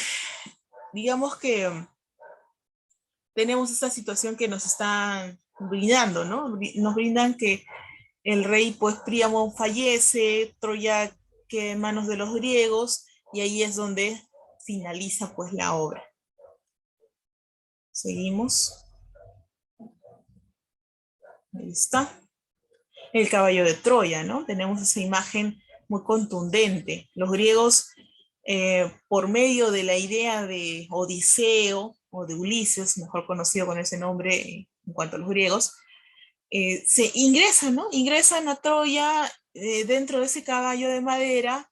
digamos que tenemos esta situación que nos están brindando, ¿no? Nos brindan que el rey pues Príamo fallece, Troya queda en manos de los griegos, y ahí es donde finaliza pues la obra. Seguimos. Ahí está. El caballo de Troya, ¿no? Tenemos esa imagen muy contundente. Los griegos, por medio de la idea de Odiseo o de Ulises, mejor conocido con ese nombre en cuanto a los griegos, se ingresan, ¿no? Ingresan a Troya dentro de ese caballo de madera,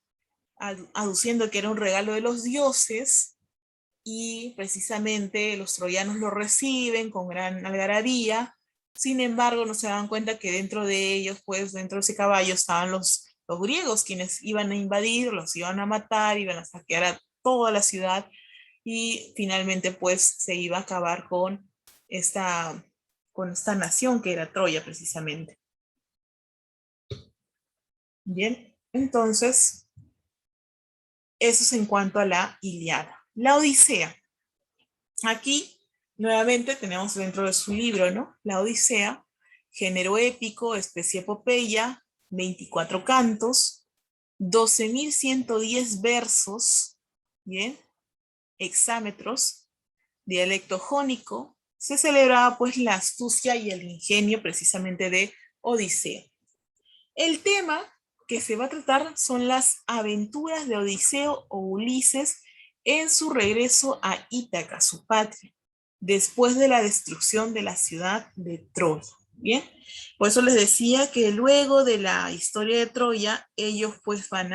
aduciendo que era un regalo de los dioses, y precisamente los troyanos lo reciben con gran algarabía. Sin embargo, no se dan cuenta que dentro de ellos, pues dentro de ese caballo estaban los griegos, quienes iban a invadir, los iban a matar, iban a saquear a toda la ciudad, y finalmente pues se iba a acabar esta, con esta nación que era Troya precisamente. Bien, entonces eso es en cuanto a la Ilíada. La Odisea. Aquí nuevamente tenemos dentro de su libro, ¿no? La Odisea, género épico, especie epopeya, 24 cantos, 12.110 versos, ¿bien? Hexámetros, dialecto jónico. Se celebraba pues la astucia y el ingenio precisamente de Odiseo. El tema que se va a tratar son las aventuras de Odiseo o Ulises en su regreso a Ítaca, su patria, después de la destrucción de la ciudad de Troya. Bien, por eso les decía que luego de la historia de Troya, ellos pues van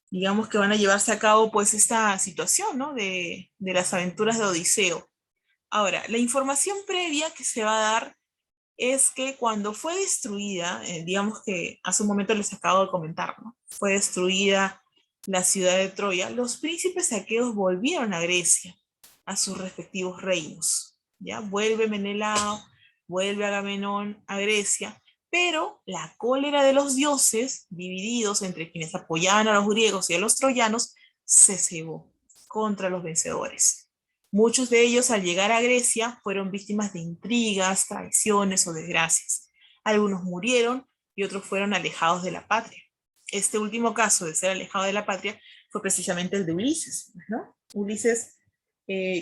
digamos que van a llevarse a cabo pues esta situación, ¿no? De las aventuras de Odiseo. Ahora, la información previa que se va a dar es que cuando fue destruida, digamos que hace un momento les acabo de comentar, ¿no? Fue destruida la ciudad de Troya, los príncipes aqueos volvieron a Grecia, a sus respectivos reinos, ¿ya? Vuelve Menelao, vuelve Agamenón a Grecia, pero la cólera de los dioses, divididos entre quienes apoyaban a los griegos y a los troyanos, se cebó contra los vencedores. Muchos de ellos al llegar a Grecia fueron víctimas de intrigas, traiciones o desgracias. Algunos murieron y otros fueron alejados de la patria. Este último caso de ser alejado de la patria fue precisamente el de Ulises, ¿no? Ulises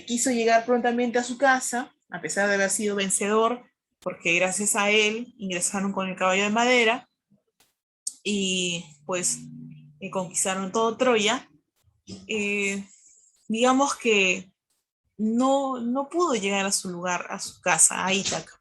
quiso llegar prontamente a su casa, a pesar de haber sido vencedor, porque gracias a él ingresaron con el caballo de madera y pues conquistaron todo Troya. Digamos que no pudo llegar a su lugar, a su casa, a Ítaca.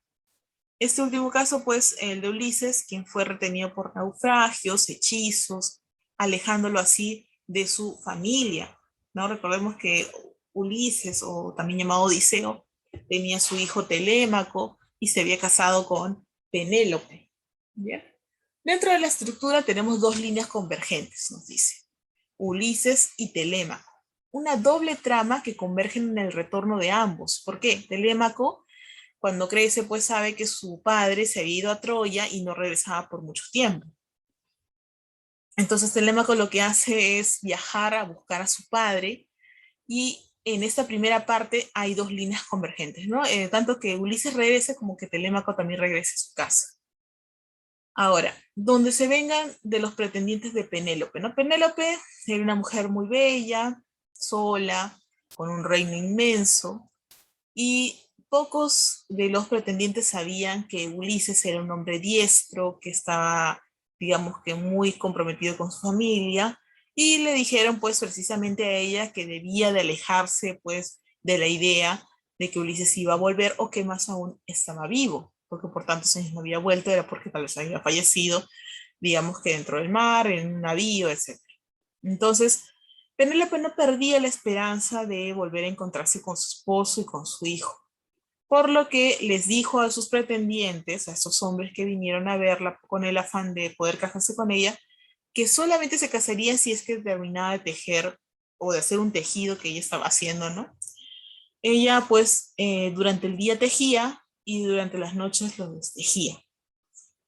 Este último caso, pues, el de Ulises, quien fue retenido por naufragios, hechizos, alejándolo así de su familia, ¿no? Recordemos que Ulises, o también llamado Odiseo, tenía su hijo Telémaco y se había casado con Penélope. ¿Bien? Dentro de la estructura tenemos dos líneas convergentes, nos dice. Ulises y Telémaco. Una doble trama que convergen en el retorno de ambos. ¿Por qué? Telémaco Cuando crece, pues sabe que su padre se había ido a Troya y no regresaba por mucho tiempo. Entonces Telémaco lo que hace es viajar a buscar a su padre y en esta primera parte hay dos líneas convergentes, ¿no? Tanto que Ulises regrese como que Telémaco también regrese a su casa. Ahora, donde se vengan de los pretendientes de Penélope, ¿no? Penélope era una mujer muy bella, sola, con un reino inmenso, y pocos de los pretendientes sabían que Ulises era un hombre diestro, que estaba, digamos que muy comprometido con su familia, y le dijeron pues precisamente a ella que debía de alejarse pues de la idea de que Ulises iba a volver o que más aún estaba vivo, porque por tantos años no había vuelto, era porque tal vez había fallecido, digamos que dentro del mar, en un navío, etc. Entonces, Penélope no perdía la esperanza de volver a encontrarse con su esposo y con su hijo, por lo que les dijo a sus pretendientes, a esos hombres que vinieron a verla con el afán de poder casarse con ella, que solamente se casaría si es que terminaba de tejer o de hacer un tejido que ella estaba haciendo, ¿no? Ella pues durante el día tejía y durante las noches lo destejía.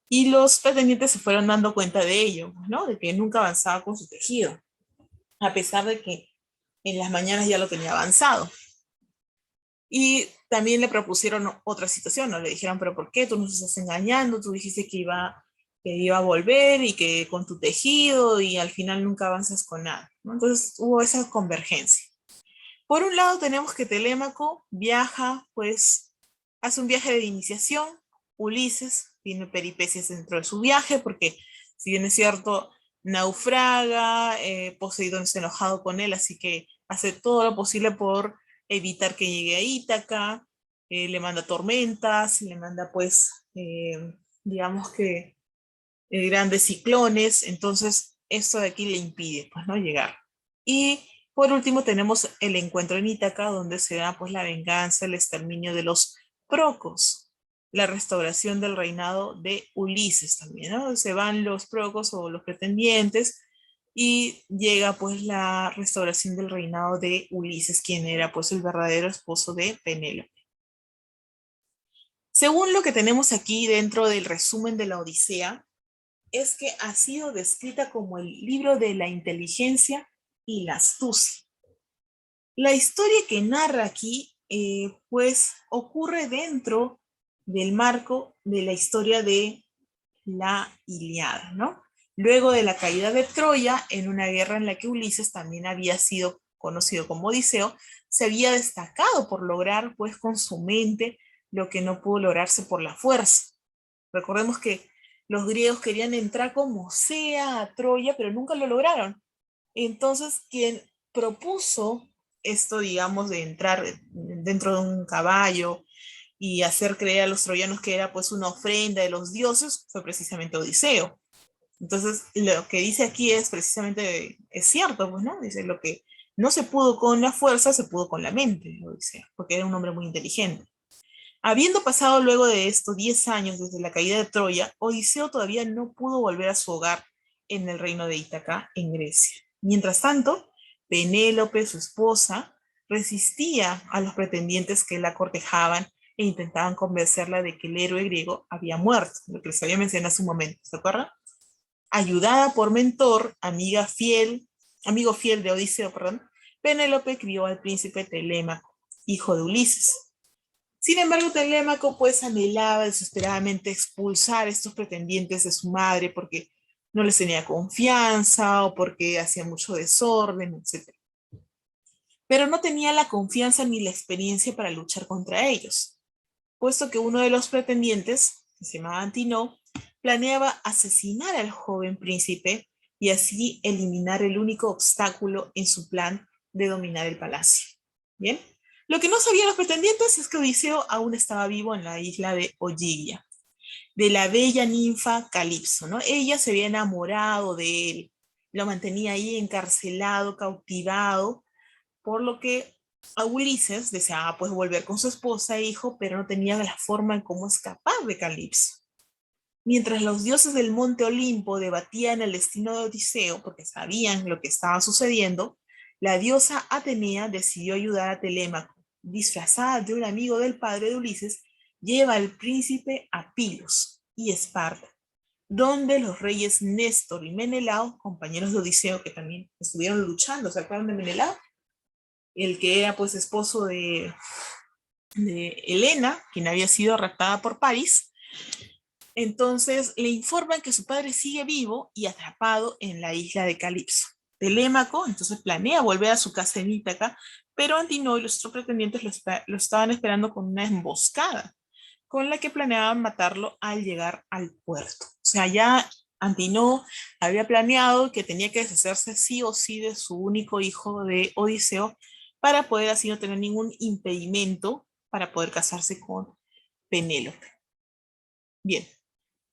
Y los pretendientes se fueron dando cuenta de ello, ¿no? De que nunca avanzaba con su tejido, a pesar de que en las mañanas ya lo tenía avanzado. Y también le propusieron otra situación, ¿no? Le dijeron, pero ¿por qué? Tú nos estás engañando, tú dijiste que iba a volver y que con tu tejido y al final nunca avanzas con nada, ¿no? Entonces hubo esa convergencia. Por un lado tenemos que Telémaco viaja, pues hace un viaje de iniciación, Ulises tiene peripecias dentro de su viaje, porque si bien es cierto, naufraga, Poseidón está enojado con él, así que hace todo lo posible por evitar que llegue a Ítaca, le manda tormentas, le manda pues, digamos que grandes ciclones, entonces esto de aquí le impide pues no llegar. Y por último tenemos el encuentro en Ítaca, donde se da pues la venganza, el exterminio de los Procos, la restauración del reinado de Ulises también, ¿no? Se van los Procos o los pretendientes y llega pues la restauración del reinado de Ulises, quien era pues el verdadero esposo de Penélope. Según lo que tenemos aquí dentro del resumen de la Odisea, es que ha sido descrita como el libro de la inteligencia y la astucia. La historia que narra aquí, pues, ocurre dentro del marco de la historia de la Ilíada, ¿no? Luego de la caída de Troya, en una guerra en la que Ulises también había sido conocido como Odiseo, se había destacado por lograr, pues, con su mente lo que no pudo lograrse por la fuerza. Recordemos que los griegos querían entrar como sea a Troya, pero nunca lo lograron. Entonces, quien propuso esto, digamos, de entrar dentro de un caballo y hacer creer a los troyanos que era pues una ofrenda de los dioses, fue precisamente Odiseo. Entonces, lo que dice aquí es precisamente, es cierto, pues, ¿no? Dice, lo que no se pudo con la fuerza, se pudo con la mente, Odiseo, porque era un hombre muy inteligente. Habiendo pasado luego de esto 10 años desde la caída de Troya, Odiseo todavía no pudo volver a su hogar en el reino de Ítaca, en Grecia. Mientras tanto, Penélope, su esposa, resistía a los pretendientes que la cortejaban e intentaban convencerla de que el héroe griego había muerto, lo que les había mencionado hace un momento, ¿se acuerdan? Ayudada por Mentor, amigo fiel de Odiseo, perdón, Penélope crió al príncipe Telémaco, hijo de Ulises. Sin embargo, Telémaco pues anhelaba desesperadamente expulsar a estos pretendientes de su madre porque no les tenía confianza o porque hacía mucho desorden, etc. Pero no tenía la confianza ni la experiencia para luchar contra ellos, puesto que uno de los pretendientes, que se llamaba Antinoo, planeaba asesinar al joven príncipe y así eliminar el único obstáculo en su plan de dominar el palacio. ¿Bien? Lo que no sabían los pretendientes es que Odiseo aún estaba vivo en la isla de Ogygia, de la bella ninfa Calipso, ¿no? Ella se había enamorado de él, lo mantenía ahí encarcelado, cautivado, por lo que a Ulises deseaba pues volver con su esposa e hijo, pero no tenía la forma en cómo escapar de Calipso. Mientras los dioses del monte Olimpo debatían el destino de Odiseo, porque sabían lo que estaba sucediendo, la diosa Atenea decidió ayudar a Telémaco, disfrazada de un amigo del padre de Ulises, lleva al príncipe a Pilos y Esparta, donde los reyes Néstor y Menelao, compañeros de Odiseo que también estuvieron luchando, ¿se acuerdan de Menelao? El que era pues esposo de Helena, quien había sido raptada por París. Entonces le informan que su padre sigue vivo y atrapado en la isla de Calipso. Telémaco entonces planea volver a su casa en Ítaca, pero Antinoo y los otros pretendientes lo estaban esperando con una emboscada, con la que planeaban matarlo al llegar al puerto. O sea, ya Antinoo había planeado que tenía que deshacerse sí o sí de su único hijo de Odiseo para poder así no tener ningún impedimento para poder casarse con Penélope. Bien,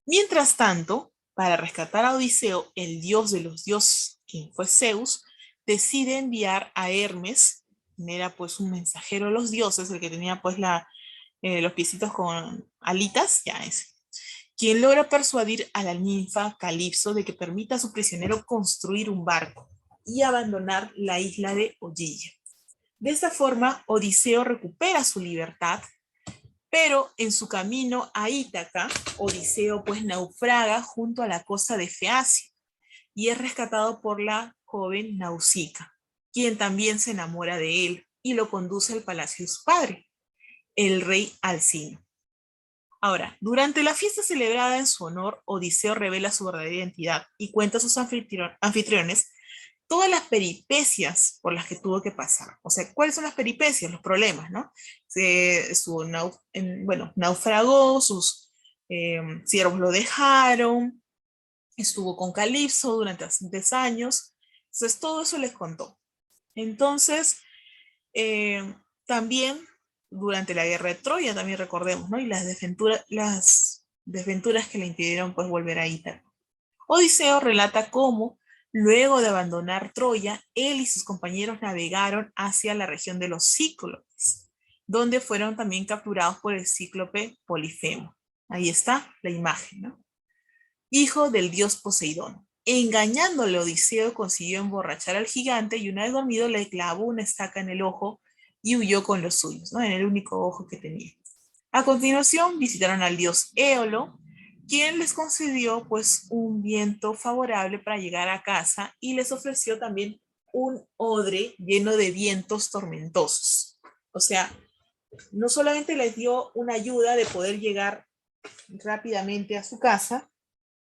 mientras tanto, para rescatar a Odiseo, el dios de los dioses, quien fue Zeus, decide enviar a Hermes, quien era pues un mensajero de los dioses, el que tenía pues los piecitos con alitas, ya es, quien logra persuadir a la ninfa Calipso de que permita a su prisionero construir un barco y abandonar la isla de Ogygia. De esta forma, Odiseo recupera su libertad, pero en su camino a Ítaca, Odiseo pues naufraga junto a la costa de Feacia y es rescatado por la joven Nausica, quien también se enamora de él y lo conduce al palacio de su padre, el rey Alcino. Ahora, durante la fiesta celebrada en su honor, Odiseo revela su verdadera identidad y cuenta a sus anfitriones todas las peripecias por las que tuvo que pasar. O sea, ¿cuáles son las peripecias? Los problemas, ¿no? Bueno, naufragó, sus siervos lo dejaron, estuvo con Calipso durante bastantes años. Entonces, todo eso les contó. Entonces, también durante la guerra de Troya, también recordemos, ¿no? Y las desventuras que le impidieron pues volver a Ítaca. Odiseo relata cómo, luego de abandonar Troya, él y sus compañeros navegaron hacia la región de los Cíclopes, donde fueron también capturados por el cíclope Polifemo. Ahí está la imagen, ¿no? Hijo del dios Poseidón. Engañándole, Odiseo consiguió emborrachar al gigante y una vez dormido le clavó una estaca en el ojo y huyó con los suyos, ¿no? En el único ojo que tenía. A continuación visitaron al dios Éolo, quien les concedió pues un viento favorable para llegar a casa y les ofreció también un odre lleno de vientos tormentosos. O sea, no solamente les dio una ayuda de poder llegar rápidamente a su casa,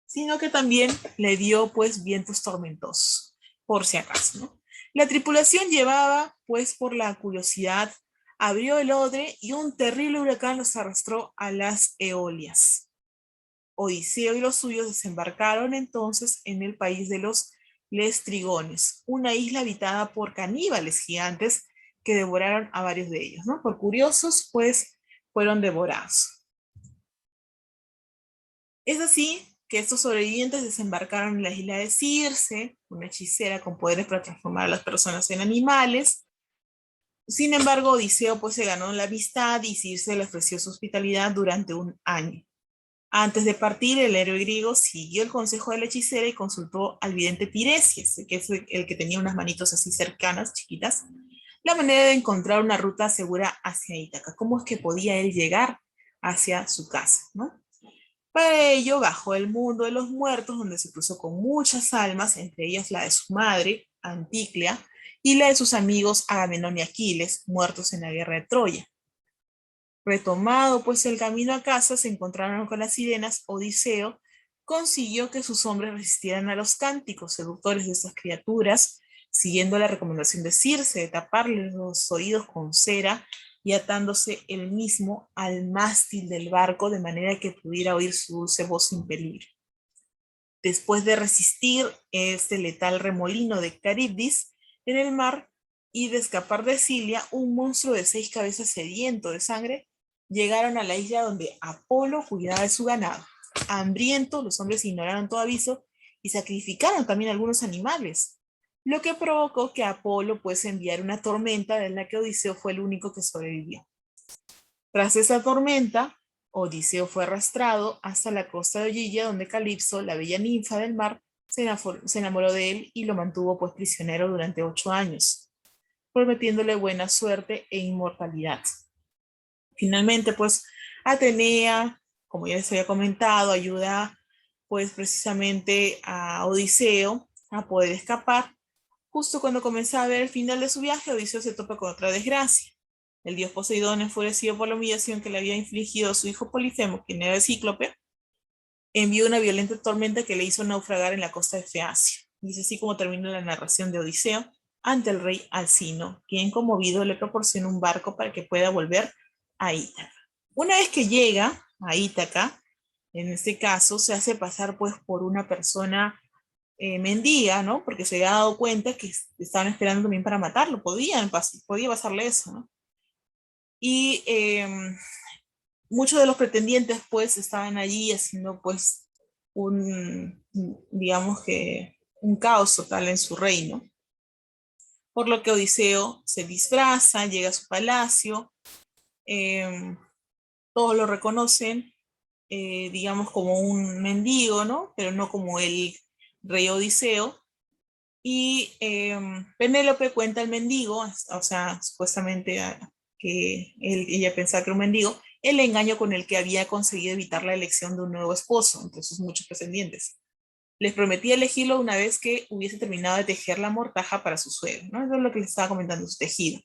sino que también le dio pues vientos tormentosos, por si acaso, ¿no? La tripulación llevaba pues por la curiosidad, abrió el odre y un terrible huracán los arrastró a las Eolias. Odiseo y los suyos desembarcaron entonces en el país de los Lestrigones, una isla habitada por caníbales gigantes que devoraron a varios de ellos, ¿no? Por curiosos, pues fueron devorados. Es así que estos sobrevivientes desembarcaron en la isla de Circe, una hechicera con poderes para transformar a las personas en animales. Sin embargo, Odiseo pues se ganó la amistad y Circe le ofreció su hospitalidad durante un año. Antes de partir, el héroe griego siguió el consejo de la hechicera y consultó al vidente Tiresias, que es el que tenía unas manitos así cercanas, chiquitas, la manera de encontrar una ruta segura hacia Ítaca. ¿Cómo es que podía él llegar hacia su casa, ¿no? Para ello, bajó el mundo de los muertos, donde se cruzó con muchas almas, entre ellas la de su madre, Anticlea, y la de sus amigos Agamenón y Aquiles, muertos en la guerra de Troya. Retomado pues el camino a casa, se encontraron con las sirenas. Odiseo consiguió que sus hombres resistieran a los cánticos seductores de estas criaturas, siguiendo la recomendación de Circe de taparles los oídos con cera y atándose él mismo al mástil del barco de manera que pudiera oír su dulce voz sin peligro. Después de resistir este letal remolino de Caribdis en el mar y de escapar de Cilia, un monstruo de 6 cabezas sediento de sangre, llegaron a la isla donde Apolo cuidaba de su ganado. Hambrientos, los hombres ignoraron todo aviso y sacrificaron también algunos animales, lo que provocó que Apolo pudiese enviar una tormenta de la que Odiseo fue el único que sobrevivió. Tras esa tormenta, Odiseo fue arrastrado hasta la costa de Ogygia, donde Calipso, la bella ninfa del mar, se enamoró de él y lo mantuvo pues prisionero durante 8 años, prometiéndole buena suerte e inmortalidad. Finalmente, pues, Atenea, como ya les había comentado, ayuda pues precisamente a Odiseo a poder escapar. Justo cuando comenzaba a ver el final de su viaje, Odiseo se topa con otra desgracia. El dios Poseidón, enfurecido por la humillación que le había infligido a su hijo Polifemo, quien era el cíclope, envió una violenta tormenta que le hizo naufragar en la costa de Feacia. Y es así como termina la narración de Odiseo ante el rey Alcino, quien conmovido le proporciona un barco para que pueda volver a Ítaca. Una vez que llega a Ítaca, en este caso se hace pasar pues por una persona mendiga, ¿no? Porque se había dado cuenta que estaban esperando también para matarlo, podía pasarle eso, ¿no? Y muchos de los pretendientes pues estaban allí haciendo pues digamos que un caos total en su reino, por lo que Odiseo se disfraza, llega a su palacio, eh, todos lo reconocen, digamos como un mendigo, ¿no? Pero no como el rey Odiseo. Y Penélope cuenta al mendigo, o sea, supuestamente que ella pensaba que era un mendigo, el engaño con el que había conseguido evitar la elección de un nuevo esposo entre sus muchos pretendientes. Les prometía elegirlo una vez que hubiese terminado de tejer la mortaja para su suegro, ¿no? Eso es lo que les estaba comentando, su tejido.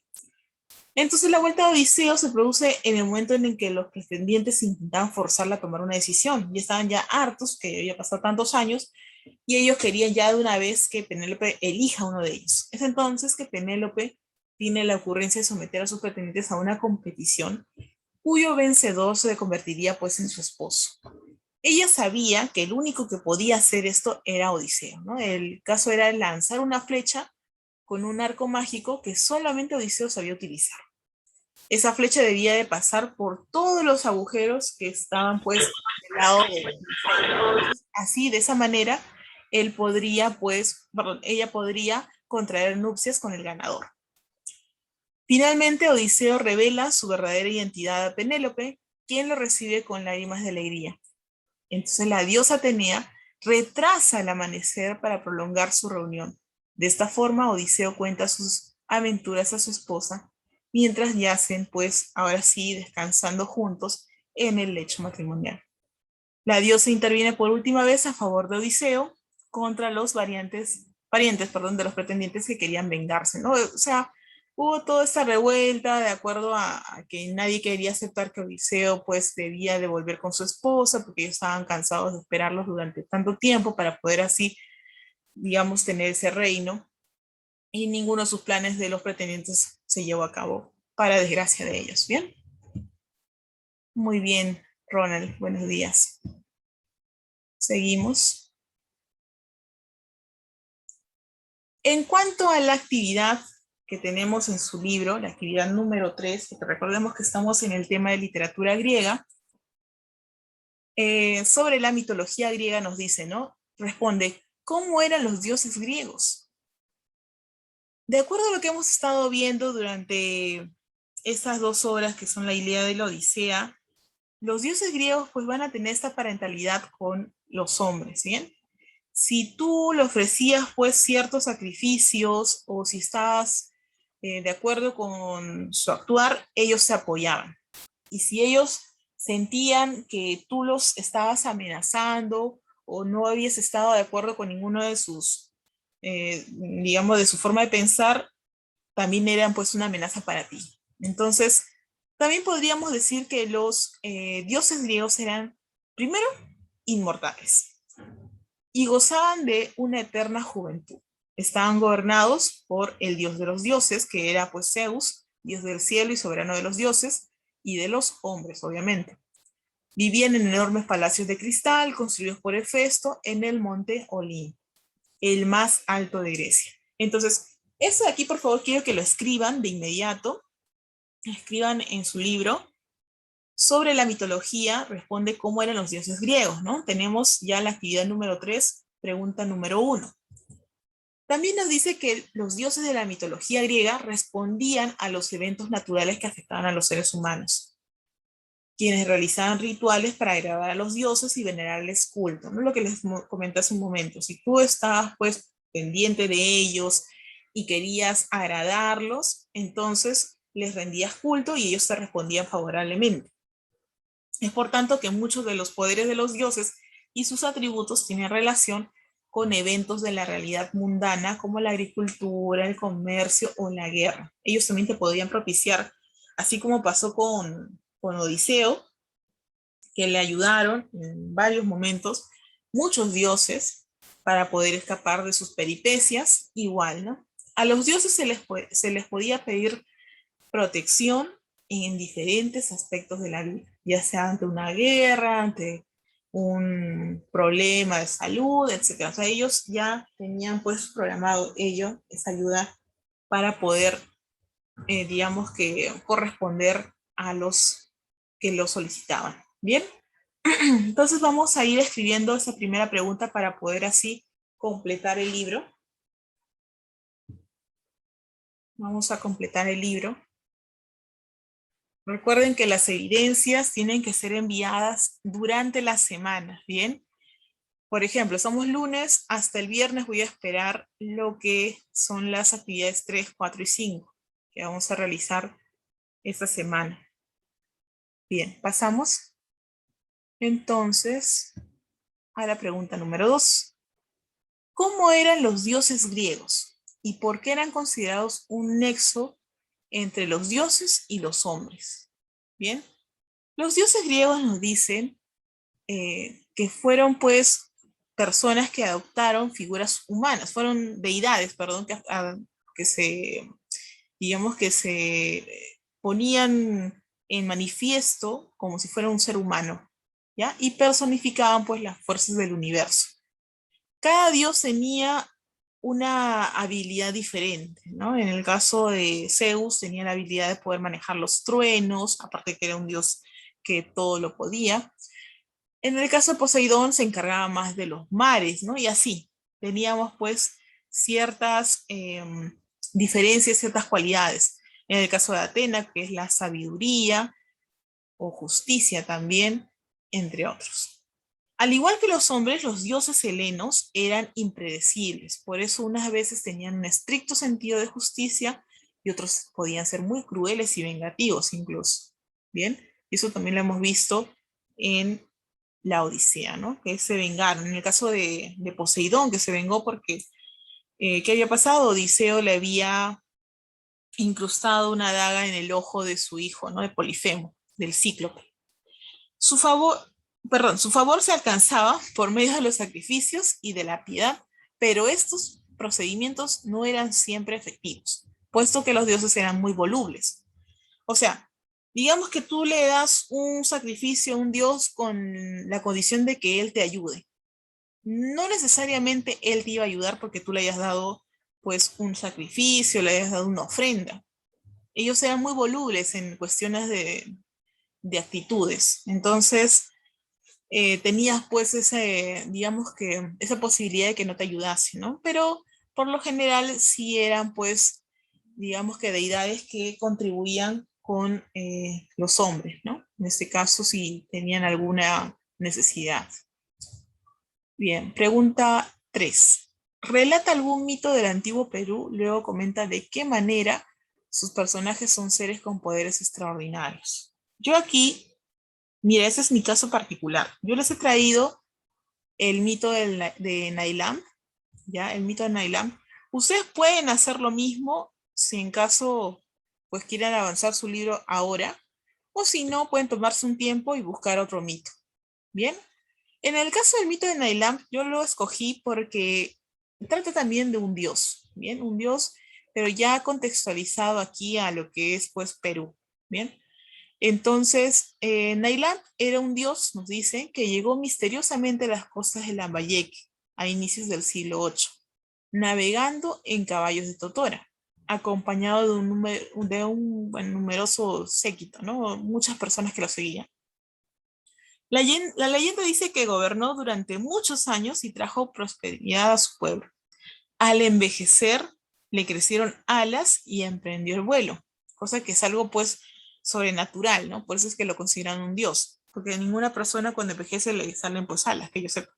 Entonces la vuelta de Odiseo se produce en el momento en el que los pretendientes intentaban forzarla a tomar una decisión. Y estaban ya hartos, que había pasado tantos años, y ellos querían ya de una vez que Penélope elija uno de ellos. Es entonces que Penélope tiene la ocurrencia de someter a sus pretendientes a una competición cuyo vencedor se convertiría pues en su esposo. Ella sabía que el único que podía hacer esto era Odiseo, ¿no? El caso era lanzar una flecha con un arco mágico que solamente Odiseo sabía utilizar. Esa flecha debía de pasar por todos los agujeros que estaban pues del lado de Odiseo. Así, de esa manera, ella podría contraer nupcias con el ganador. Finalmente, Odiseo revela su verdadera identidad a Penélope, quien lo recibe con lágrimas de alegría. Entonces la diosa Atenea retrasa el amanecer para prolongar su reunión. De esta forma, Odiseo cuenta sus aventuras a su esposa, mientras yacen, pues, ahora sí, descansando juntos en el lecho matrimonial. La diosa interviene por última vez a favor de Odiseo contra los parientes, de los pretendientes que querían vengarse, ¿no? O sea, hubo toda esta revuelta de acuerdo a que nadie quería aceptar que Odiseo pues debía de volver con su esposa porque ellos estaban cansados de esperarlos durante tanto tiempo para poder así, digamos, tener ese reino, y ninguno de sus planes de los pretendientes se llevó a cabo, para desgracia de ellos. ¿Bien? Muy bien, Ronald, buenos días. Seguimos. En cuanto a la actividad que tenemos en su libro, la actividad número 3, que recordemos que estamos en el tema de literatura griega, sobre la mitología griega nos dice, ¿no? Responde, ¿cómo eran los dioses griegos? De acuerdo a lo que hemos estado viendo durante estas 2 horas que son la Ilíada y la Odisea, los dioses griegos pues van a tener esta parentalidad con los hombres, ¿bien? Si tú le ofrecías pues ciertos sacrificios o si estabas de acuerdo con su actuar, ellos se apoyaban. Y si ellos sentían que tú los estabas amenazando o no habías estado de acuerdo con ninguno de sus, digamos, de su forma de pensar, también eran pues una amenaza para ti. Entonces, también podríamos decir que los dioses griegos eran, primero, inmortales y gozaban de una eterna juventud. Estaban gobernados por el dios de los dioses, que era pues Zeus, dios del cielo y soberano de los dioses, y de los hombres, obviamente. Vivían en enormes palacios de cristal construidos por Hefesto en el monte Olimpo, el más alto de Grecia. Entonces, eso de aquí, por favor, quiero que lo escriban de inmediato, escriban en su libro. Sobre la mitología, responde cómo eran los dioses griegos, ¿no? Tenemos ya la actividad número 3, pregunta número 1. También nos dice que los dioses de la mitología griega respondían a los eventos naturales que afectaban a los seres humanos, quienes realizaban rituales para agradar a los dioses y venerarles culto, ¿no? Lo que les comenté hace un momento. Si tú estabas pues pendiente de ellos y querías agradarlos, entonces les rendías culto y ellos te respondían favorablemente. Es por tanto que muchos de los poderes de los dioses y sus atributos tienen relación con eventos de la realidad mundana como la agricultura, el comercio o la guerra. Ellos también te podrían propiciar, así como pasó con Odiseo, que le ayudaron en varios momentos muchos dioses para poder escapar de sus peripecias, igual, ¿no? A los dioses se les podía pedir protección en diferentes aspectos de la vida, ya sea ante una guerra, ante un problema de salud, etcétera. O sea, ellos ya tenían pues programado ello, esa ayuda para poder, digamos que, corresponder a los que lo solicitaban. Bien, entonces vamos a ir escribiendo esa primera pregunta para poder así completar el libro. Vamos a completar el libro. Recuerden que las evidencias tienen que ser enviadas durante la semana, ¿bien? Por ejemplo, somos lunes, hasta el viernes voy a esperar lo que son las actividades 3, 4 y 5 que vamos a realizar esta semana. Bien, pasamos entonces a la pregunta número 2. ¿Cómo eran los dioses griegos y por qué eran considerados un nexo entre los dioses y los hombres? Bien, los dioses griegos nos dicen que fueron pues personas que adoptaron figuras humanas, fueron deidades, perdón, que se, digamos que se ponían en manifiesto como si fuera un ser humano, ¿ya? Y personificaban pues las fuerzas del universo. Cada dios tenía una habilidad diferente, ¿no? En el caso de Zeus tenía la habilidad de poder manejar los truenos, aparte que era un dios que todo lo podía. En el caso de Poseidón se encargaba más de los mares, ¿no? Y así, teníamos pues ciertas diferencias, ciertas cualidades. En el caso de Atena, que es la sabiduría o justicia también, entre otros. Al igual que los hombres, los dioses helenos eran impredecibles, por eso unas veces tenían un estricto sentido de justicia y otros podían ser muy crueles y vengativos incluso. Bien, y eso también lo hemos visto en la Odisea, ¿no? Que se vengaron. En el caso de Poseidón, que se vengó porque, ¿qué había pasado? Odiseo le había incrustado una daga en el ojo de su hijo, ¿no? De Polifemo, del Cíclope. Su favor, su favor se alcanzaba por medio de los sacrificios y de la piedad, pero estos procedimientos no eran siempre efectivos, puesto que los dioses eran muy volubles. O sea, digamos que tú le das un sacrificio a un dios con la condición de que él te ayude. No necesariamente él te iba a ayudar porque tú le hayas dado pues un sacrificio, le hayas dado una ofrenda. Ellos eran muy volubles en cuestiones de actitudes. Entonces, tenías pues ese, digamos que esa posibilidad de que no te ayudase, ¿no? Pero por lo general sí eran pues, digamos que deidades que contribuían con los hombres, ¿no? En este caso, si tenían alguna necesidad. Bien, pregunta 3. Relata algún mito del antiguo Perú, luego comenta de qué manera sus personajes son seres con poderes extraordinarios. Yo aquí, mira, ese es mi caso particular. Yo les he traído el mito de Nailam, ¿ya? El mito de Nailam. Ustedes pueden hacer lo mismo si en caso pues quieran avanzar su libro ahora, o si no, pueden tomarse un tiempo y buscar otro mito. ¿Bien? En el caso del mito de Nailam, yo lo escogí porque trata también de un dios, ¿bien? Un dios, pero ya contextualizado aquí a lo que es pues Perú, ¿bien? Entonces, Nailam era un dios, nos dice, que llegó misteriosamente a las costas de Lambayeque a inicios del siglo VIII, navegando en caballos de totora, acompañado bueno, numeroso séquito, ¿no? Muchas personas que lo seguían. La leyenda dice que gobernó durante muchos años y trajo prosperidad a su pueblo. Al envejecer, le crecieron alas y emprendió el vuelo, cosa que es algo pues sobrenatural, ¿no? Por eso es que lo consideran un dios, porque a ninguna persona cuando envejece le salen pues alas, que yo sepa.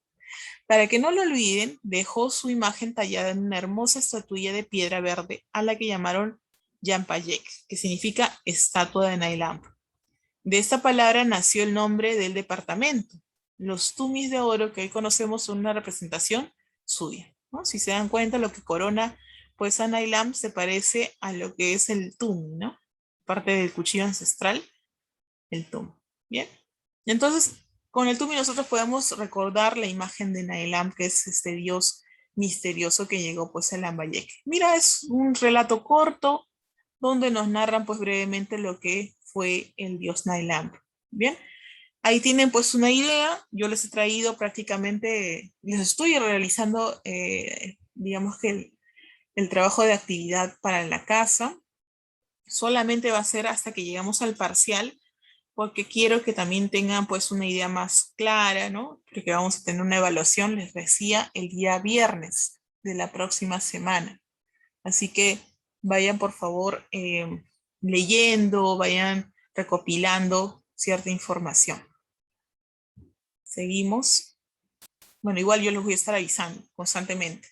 Para que no lo olviden, dejó su imagen tallada en una hermosa estatuilla de piedra verde a la que llamaron Yampayek, que significa estatua de Nailam. De esta palabra nació el nombre del departamento. Los tumis de oro que hoy conocemos son una representación suya, ¿no? Si se dan cuenta, lo que corona pues a Nailam se parece a lo que es el tumi, ¿no? Parte del cuchillo ancestral, el tumi. Bien. Entonces, con el tumi nosotros podemos recordar la imagen de Nailam, que es este dios misterioso que llegó pues a Lambayeque. Mira, es un relato corto donde nos narran pues brevemente lo que fue el dios Nailam. Bien, ahí tienen pues una idea. Yo les he traído prácticamente, les estoy realizando, digamos que el trabajo de actividad para la casa. Solamente va a ser hasta que llegamos al parcial, porque quiero que también tengan pues una idea más clara, ¿no? Porque vamos a tener una evaluación, les decía, el día viernes de la próxima semana. Así que vayan por favor leyendo, vayan recopilando cierta información. Seguimos. Bueno, igual yo los voy a estar avisando constantemente,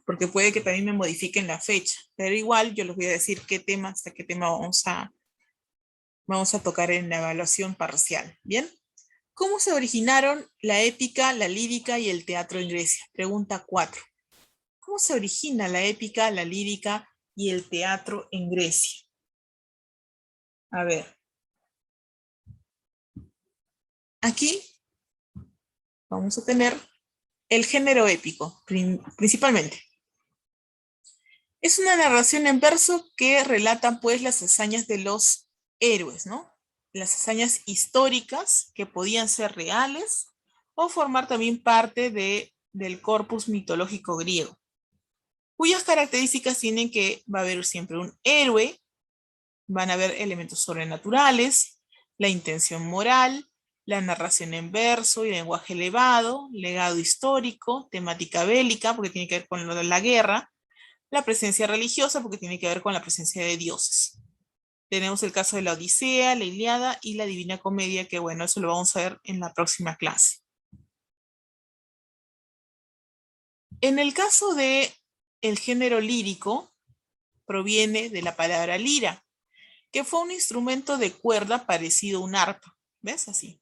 porque puede que también me modifiquen la fecha, pero igual yo les voy a decir qué tema, hasta qué tema vamos a tocar en la evaluación parcial. ¿Bien? ¿Cómo se originaron la épica, la lírica y el teatro en Grecia? Pregunta 4. ¿Cómo se origina la épica, la lírica y el teatro en Grecia? A ver. Aquí vamos a tener el género épico, principalmente. Es una narración en verso que relata pues las hazañas de los héroes, ¿no? Las hazañas históricas que podían ser reales o formar también parte del corpus mitológico griego, cuyas características tienen que va a haber siempre un héroe, van a haber elementos sobrenaturales, la intención moral, la narración en verso y lenguaje elevado, legado histórico, temática bélica, porque tiene que ver con lo de la guerra, la presencia religiosa, porque tiene que ver con la presencia de dioses. Tenemos el caso de la Odisea, la Ilíada y la Divina Comedia, que bueno, eso lo vamos a ver en la próxima clase. En el caso de el género lírico, proviene de la palabra lira, que fue un instrumento de cuerda parecido a un arpa. ¿Ves? Así.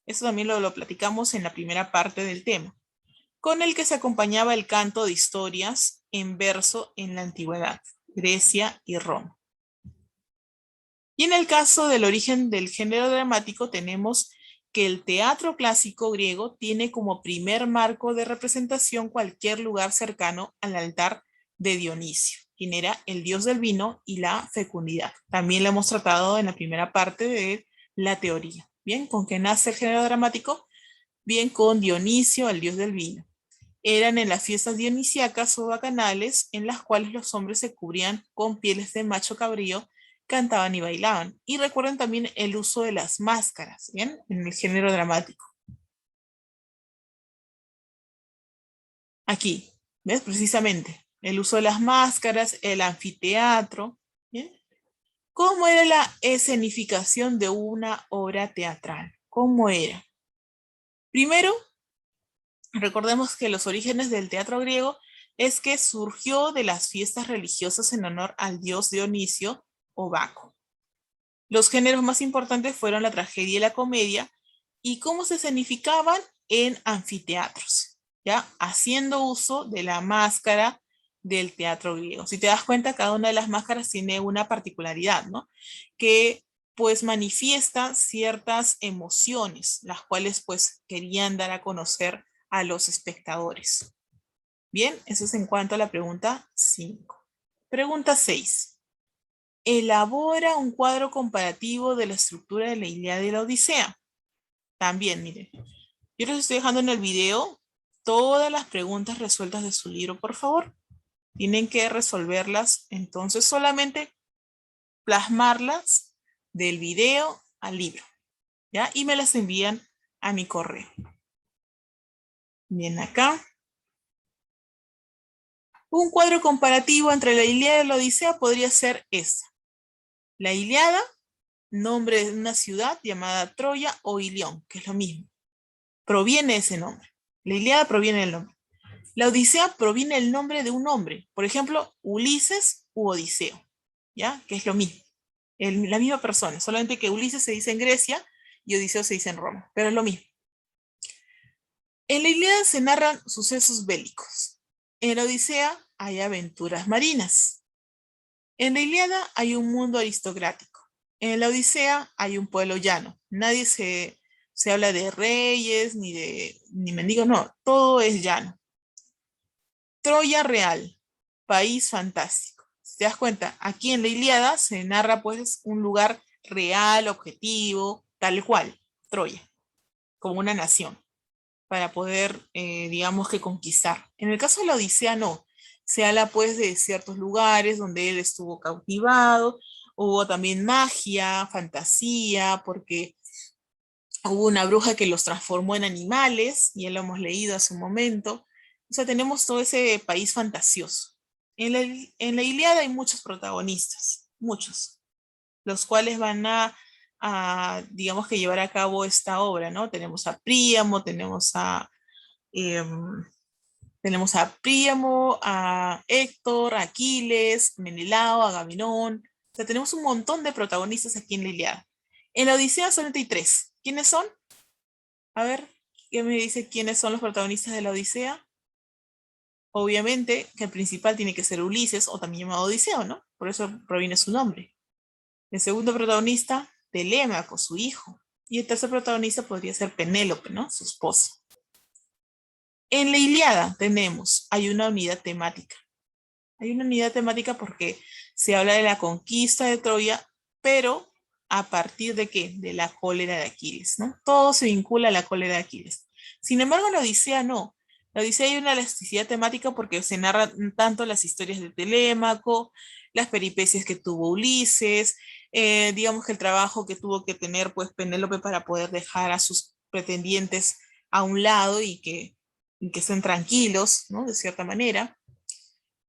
Eso también lo platicamos en la primera parte del tema, con el que se acompañaba el canto de historias en verso en la antigüedad, Grecia y Roma. Y en el caso del origen del género dramático tenemos que el teatro clásico griego tiene como primer marco de representación cualquier lugar cercano al altar de Dionisio, quien era el dios del vino y la fecundidad. También lo hemos tratado en la primera parte de la teoría. Bien, ¿con qué nace el género dramático? Bien, con Dionisio, el dios del vino. Eran en las fiestas dionisíacas o bacanales en las cuales los hombres se cubrían con pieles de macho cabrío, cantaban y bailaban. Y recuerden también el uso de las máscaras, ¿bien? En el género dramático. Aquí, ¿ves? Precisamente, el uso de las máscaras, el anfiteatro, ¿bien? ¿Cómo era la escenificación de una obra teatral? ¿Cómo era? Primero, recordemos que los orígenes del teatro griego es que surgió de las fiestas religiosas en honor al dios Dionisio o Baco. Los géneros más importantes fueron la tragedia y la comedia, y cómo se escenificaban en anfiteatros, ¿ya? Haciendo uso de la máscara del teatro griego. Si te das cuenta, cada una de las máscaras tiene una particularidad, ¿no? Que pues manifiesta ciertas emociones, las cuales pues querían dar a conocer a los espectadores. Bien, eso es en cuanto a la pregunta 5. Pregunta 6. Elabora un cuadro comparativo de la estructura de la Ilíada y la Odisea. También, miren, yo les estoy dejando en el video todas las preguntas resueltas de su libro, por favor. Tienen que resolverlas, entonces solamente plasmarlas del video al libro, ¿ya? Y me las envían a mi correo. Bien, acá. Un cuadro comparativo entre la Ilíada y la Odisea podría ser esta. La Ilíada, nombre de una ciudad llamada Troya o Ilión, que es lo mismo. Proviene ese nombre. La Ilíada proviene del nombre. La Odisea proviene del nombre de un hombre. Por ejemplo, Ulises u Odiseo, ¿ya? Que es lo mismo. la misma persona, solamente que Ulises se dice en Grecia y Odiseo se dice en Roma, pero es lo mismo. En la Ilíada se narran sucesos bélicos. En la Odisea hay aventuras marinas. En la Ilíada hay un mundo aristocrático. En la Odisea hay un pueblo llano. Nadie se habla de reyes ni mendigos, no, todo es llano. Troya real, país fantástico. Si te das cuenta, aquí en la Ilíada se narra pues un lugar real, objetivo, tal cual, Troya, como una nación, para poder, digamos que conquistar. En el caso de la Odisea no, se habla pues de ciertos lugares donde él estuvo cautivado, hubo también magia, fantasía, porque hubo una bruja que los transformó en animales, ya lo hemos leído hace un momento. O sea, tenemos todo ese país fantasioso. En la Ilíada hay muchos protagonistas, muchos, los cuales van digamos que llevar a cabo esta obra, ¿no? Eh, Príamo, a Héctor, a Aquiles, Menelao, Agamenón. O sea, tenemos un montón de protagonistas aquí en la Ilíada. En la Odisea solamente hay tres. ¿Quiénes son? A ver, ¿qué me dice quiénes son los protagonistas de la Odisea? Obviamente que el principal tiene que ser Ulises, o también llamado Odiseo, ¿no? Por eso proviene su nombre. El segundo protagonista, Telémaco, su hijo. Y el tercer protagonista podría ser Penélope, ¿no? Su esposa. En la Ilíada hay una unidad temática. Hay una unidad temática porque se habla de la conquista de Troya, pero ¿a partir de qué? De la cólera de Aquiles, ¿no? Todo se vincula a la cólera de Aquiles. Sin embargo, en la Odisea no. En la Odisea hay una elasticidad temática porque se narran tanto las historias de Telémaco, las peripecias que tuvo Ulises, digamos que el trabajo que tuvo que tener pues Penélope para poder dejar a sus pretendientes a un lado y que estén tranquilos, ¿no? De cierta manera.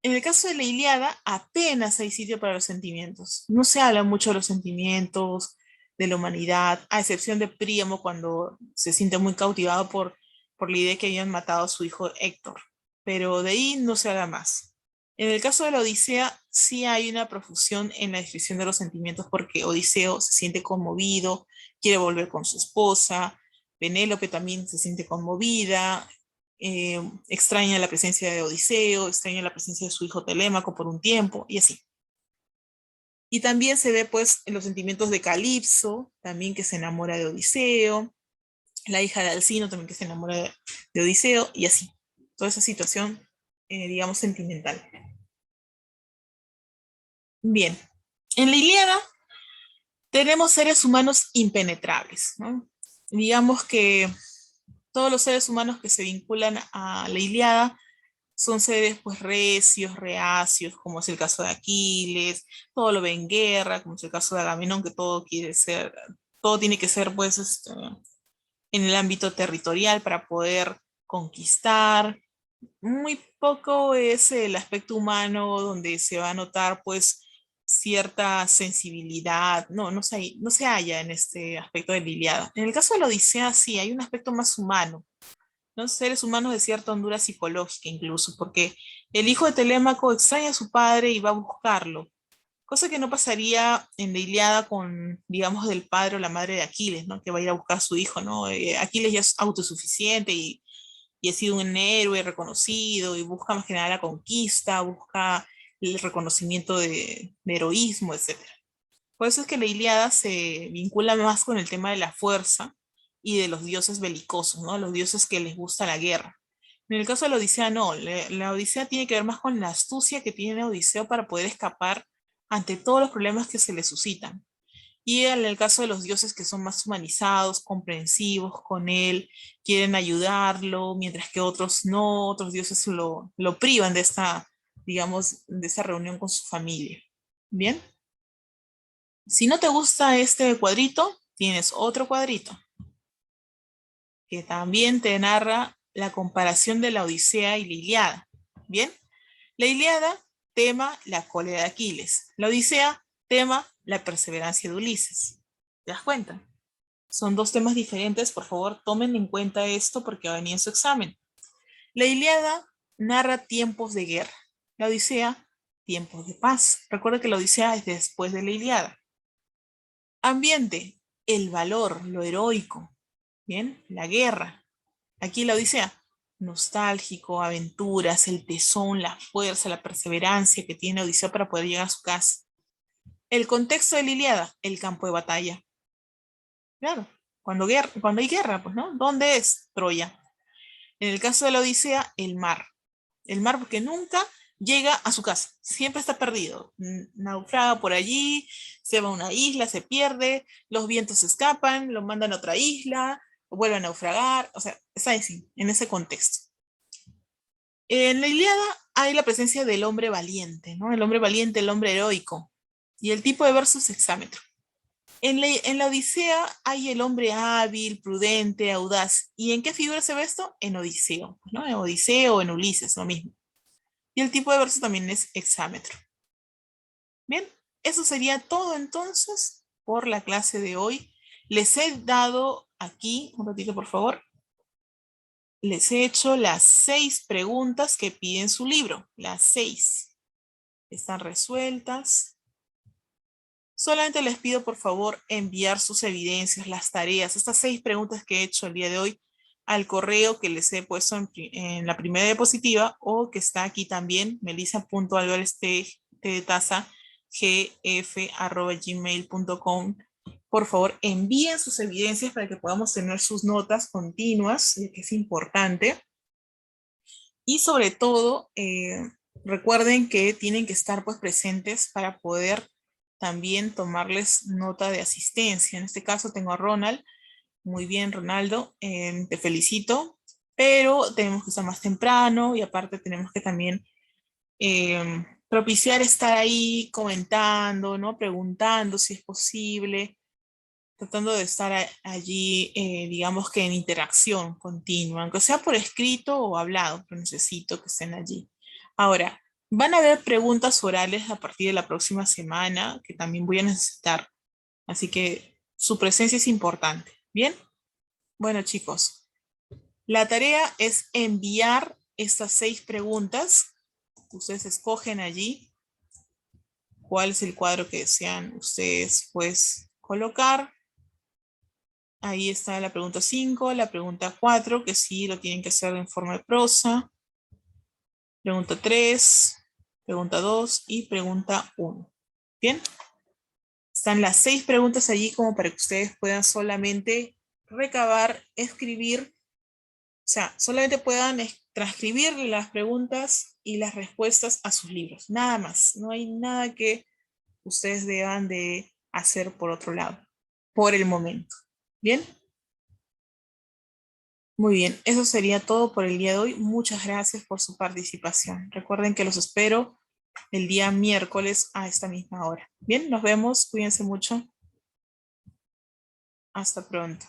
En el caso de la Ilíada, apenas hay sitio para los sentimientos. No se habla mucho de los sentimientos, de la humanidad, a excepción de Príamo cuando se siente muy cautivado por la idea de que habían matado a su hijo Héctor. Pero de ahí no se habla más. En el caso de la Odisea, sí hay una profusión en la descripción de los sentimientos porque Odiseo se siente conmovido, quiere volver con su esposa, Penélope también se siente conmovida, extraña la presencia de Odiseo, extraña la presencia de su hijo Telémaco por un tiempo y así. Y también se ve pues en los sentimientos de Calipso, también que se enamora de Odiseo, la hija de Alcino también que se enamora de Odiseo y así. Toda esa situación, digamos, sentimental. Bien, en la Ilíada tenemos seres humanos impenetrables, ¿no? Digamos que todos los seres humanos que se vinculan a la Ilíada son seres pues recios, reacios, como es el caso de Aquiles, todo lo ve en guerra, como es el caso de Agamenón, que todo tiene que ser pues en el ámbito territorial para poder conquistar. Muy poco es el aspecto humano donde se va a notar pues cierta sensibilidad, no se halla en este aspecto de la Ilíada. En el caso de la Odisea sí, hay un aspecto más humano, ¿no? Seres humanos de cierta hondura psicológica incluso, porque el hijo de Telémaco extraña a su padre y va a buscarlo, cosa que no pasaría en la Ilíada con, digamos, del padre o la madre de Aquiles, ¿no? Que va a ir a buscar a su hijo, ¿no? Aquiles ya es autosuficiente y ha sido un héroe reconocido y busca más que nada la conquista, busca el reconocimiento de heroísmo, etc. Por eso es que la Ilíada se vincula más con el tema de la fuerza y de los dioses belicosos, ¿no? Los dioses que les gusta la guerra. En el caso de la Odisea, no. La Odisea tiene que ver más con la astucia que tiene Odiseo para poder escapar ante todos los problemas que se le suscitan. Y en el caso de los dioses que son más humanizados, comprensivos con él, quieren ayudarlo, mientras que otros no, otros dioses lo privan de esta, digamos, de esta reunión con su familia. Bien. Si no te gusta este cuadrito, tienes otro cuadrito que también te narra la comparación de la Odisea y la Ilíada. Bien, la Ilíada tema la cólera de Aquiles, la Odisea tema la perseverancia de Ulises. ¿Te das cuenta? Son dos temas diferentes, por favor, tomen en cuenta esto porque va a venir en su examen. La Ilíada narra tiempos de guerra, la Odisea tiempos de paz. Recuerda que la Odisea es después de la Ilíada. Ambiente, el valor, lo heroico. Bien, la guerra. Aquí la Odisea. Nostálgico, aventuras, el tesón, la fuerza, la perseverancia que tiene Odiseo para poder llegar a su casa. El contexto de la Ilíada, el campo de batalla. Claro, cuando hay guerra, pues, ¿no? ¿Dónde es? Troya. En el caso de la Odisea, el mar. El mar porque nunca llega a su casa, siempre está perdido. Naufraga por allí, se va a una isla, se pierde, los vientos se escapan, lo mandan a otra isla, vuelve a naufragar, o sea, está así, en ese contexto. En la Ilíada hay la presencia del hombre valiente, ¿no? El hombre valiente, el hombre heroico. Y el tipo de verso es hexámetro. En la Odisea hay el hombre hábil, prudente, audaz. ¿Y en qué figura se ve esto? En Odiseo, ¿no? En Odiseo o en Ulises, lo mismo. Y el tipo de verso también es hexámetro. Bien, eso sería todo entonces por la clase de hoy. Les he dado aquí, un ratito por favor, les he hecho las 6 preguntas que piden su libro. Las 6 están resueltas. Solamente les pido por favor enviar sus evidencias, las tareas, estas 6 preguntas que he hecho el día de hoy al correo que les he puesto en la primera diapositiva o que está aquí también, melissa.alvarez.gf@gmail.com. Por favor, envíen sus evidencias para que podamos tener sus notas continuas, que es importante. Y sobre todo, recuerden que tienen que estar pues presentes para poder también tomarles nota de asistencia. En este caso tengo a Ronald. Muy bien, Ronaldo, te felicito, pero tenemos que estar más temprano y aparte tenemos que también propiciar estar ahí comentando, ¿no? Preguntando si es posible, tratando de estar allí, digamos que en interacción continua, aunque sea por escrito o hablado, pero necesito que estén allí. Ahora, van a haber preguntas orales a partir de la próxima semana que también voy a necesitar, así que su presencia es importante. ¿Bien? Bueno, chicos, la tarea es enviar estas 6 preguntas. Ustedes escogen allí cuál es el cuadro que desean ustedes pues colocar. Ahí está la pregunta 5, la pregunta 4, que sí lo tienen que hacer en forma de prosa. Pregunta 3, pregunta 2 y pregunta 1. Bien, están las 6 preguntas allí como para que ustedes puedan solamente recabar, escribir. O sea, solamente puedan transcribir las preguntas y las respuestas a sus libros. Nada más. No hay nada que ustedes deban de hacer por otro lado, por el momento. ¿Bien? Muy bien. Eso sería todo por el día de hoy. Muchas gracias por su participación. Recuerden que los espero el día miércoles a esta misma hora. Bien, nos vemos. Cuídense mucho. Hasta pronto.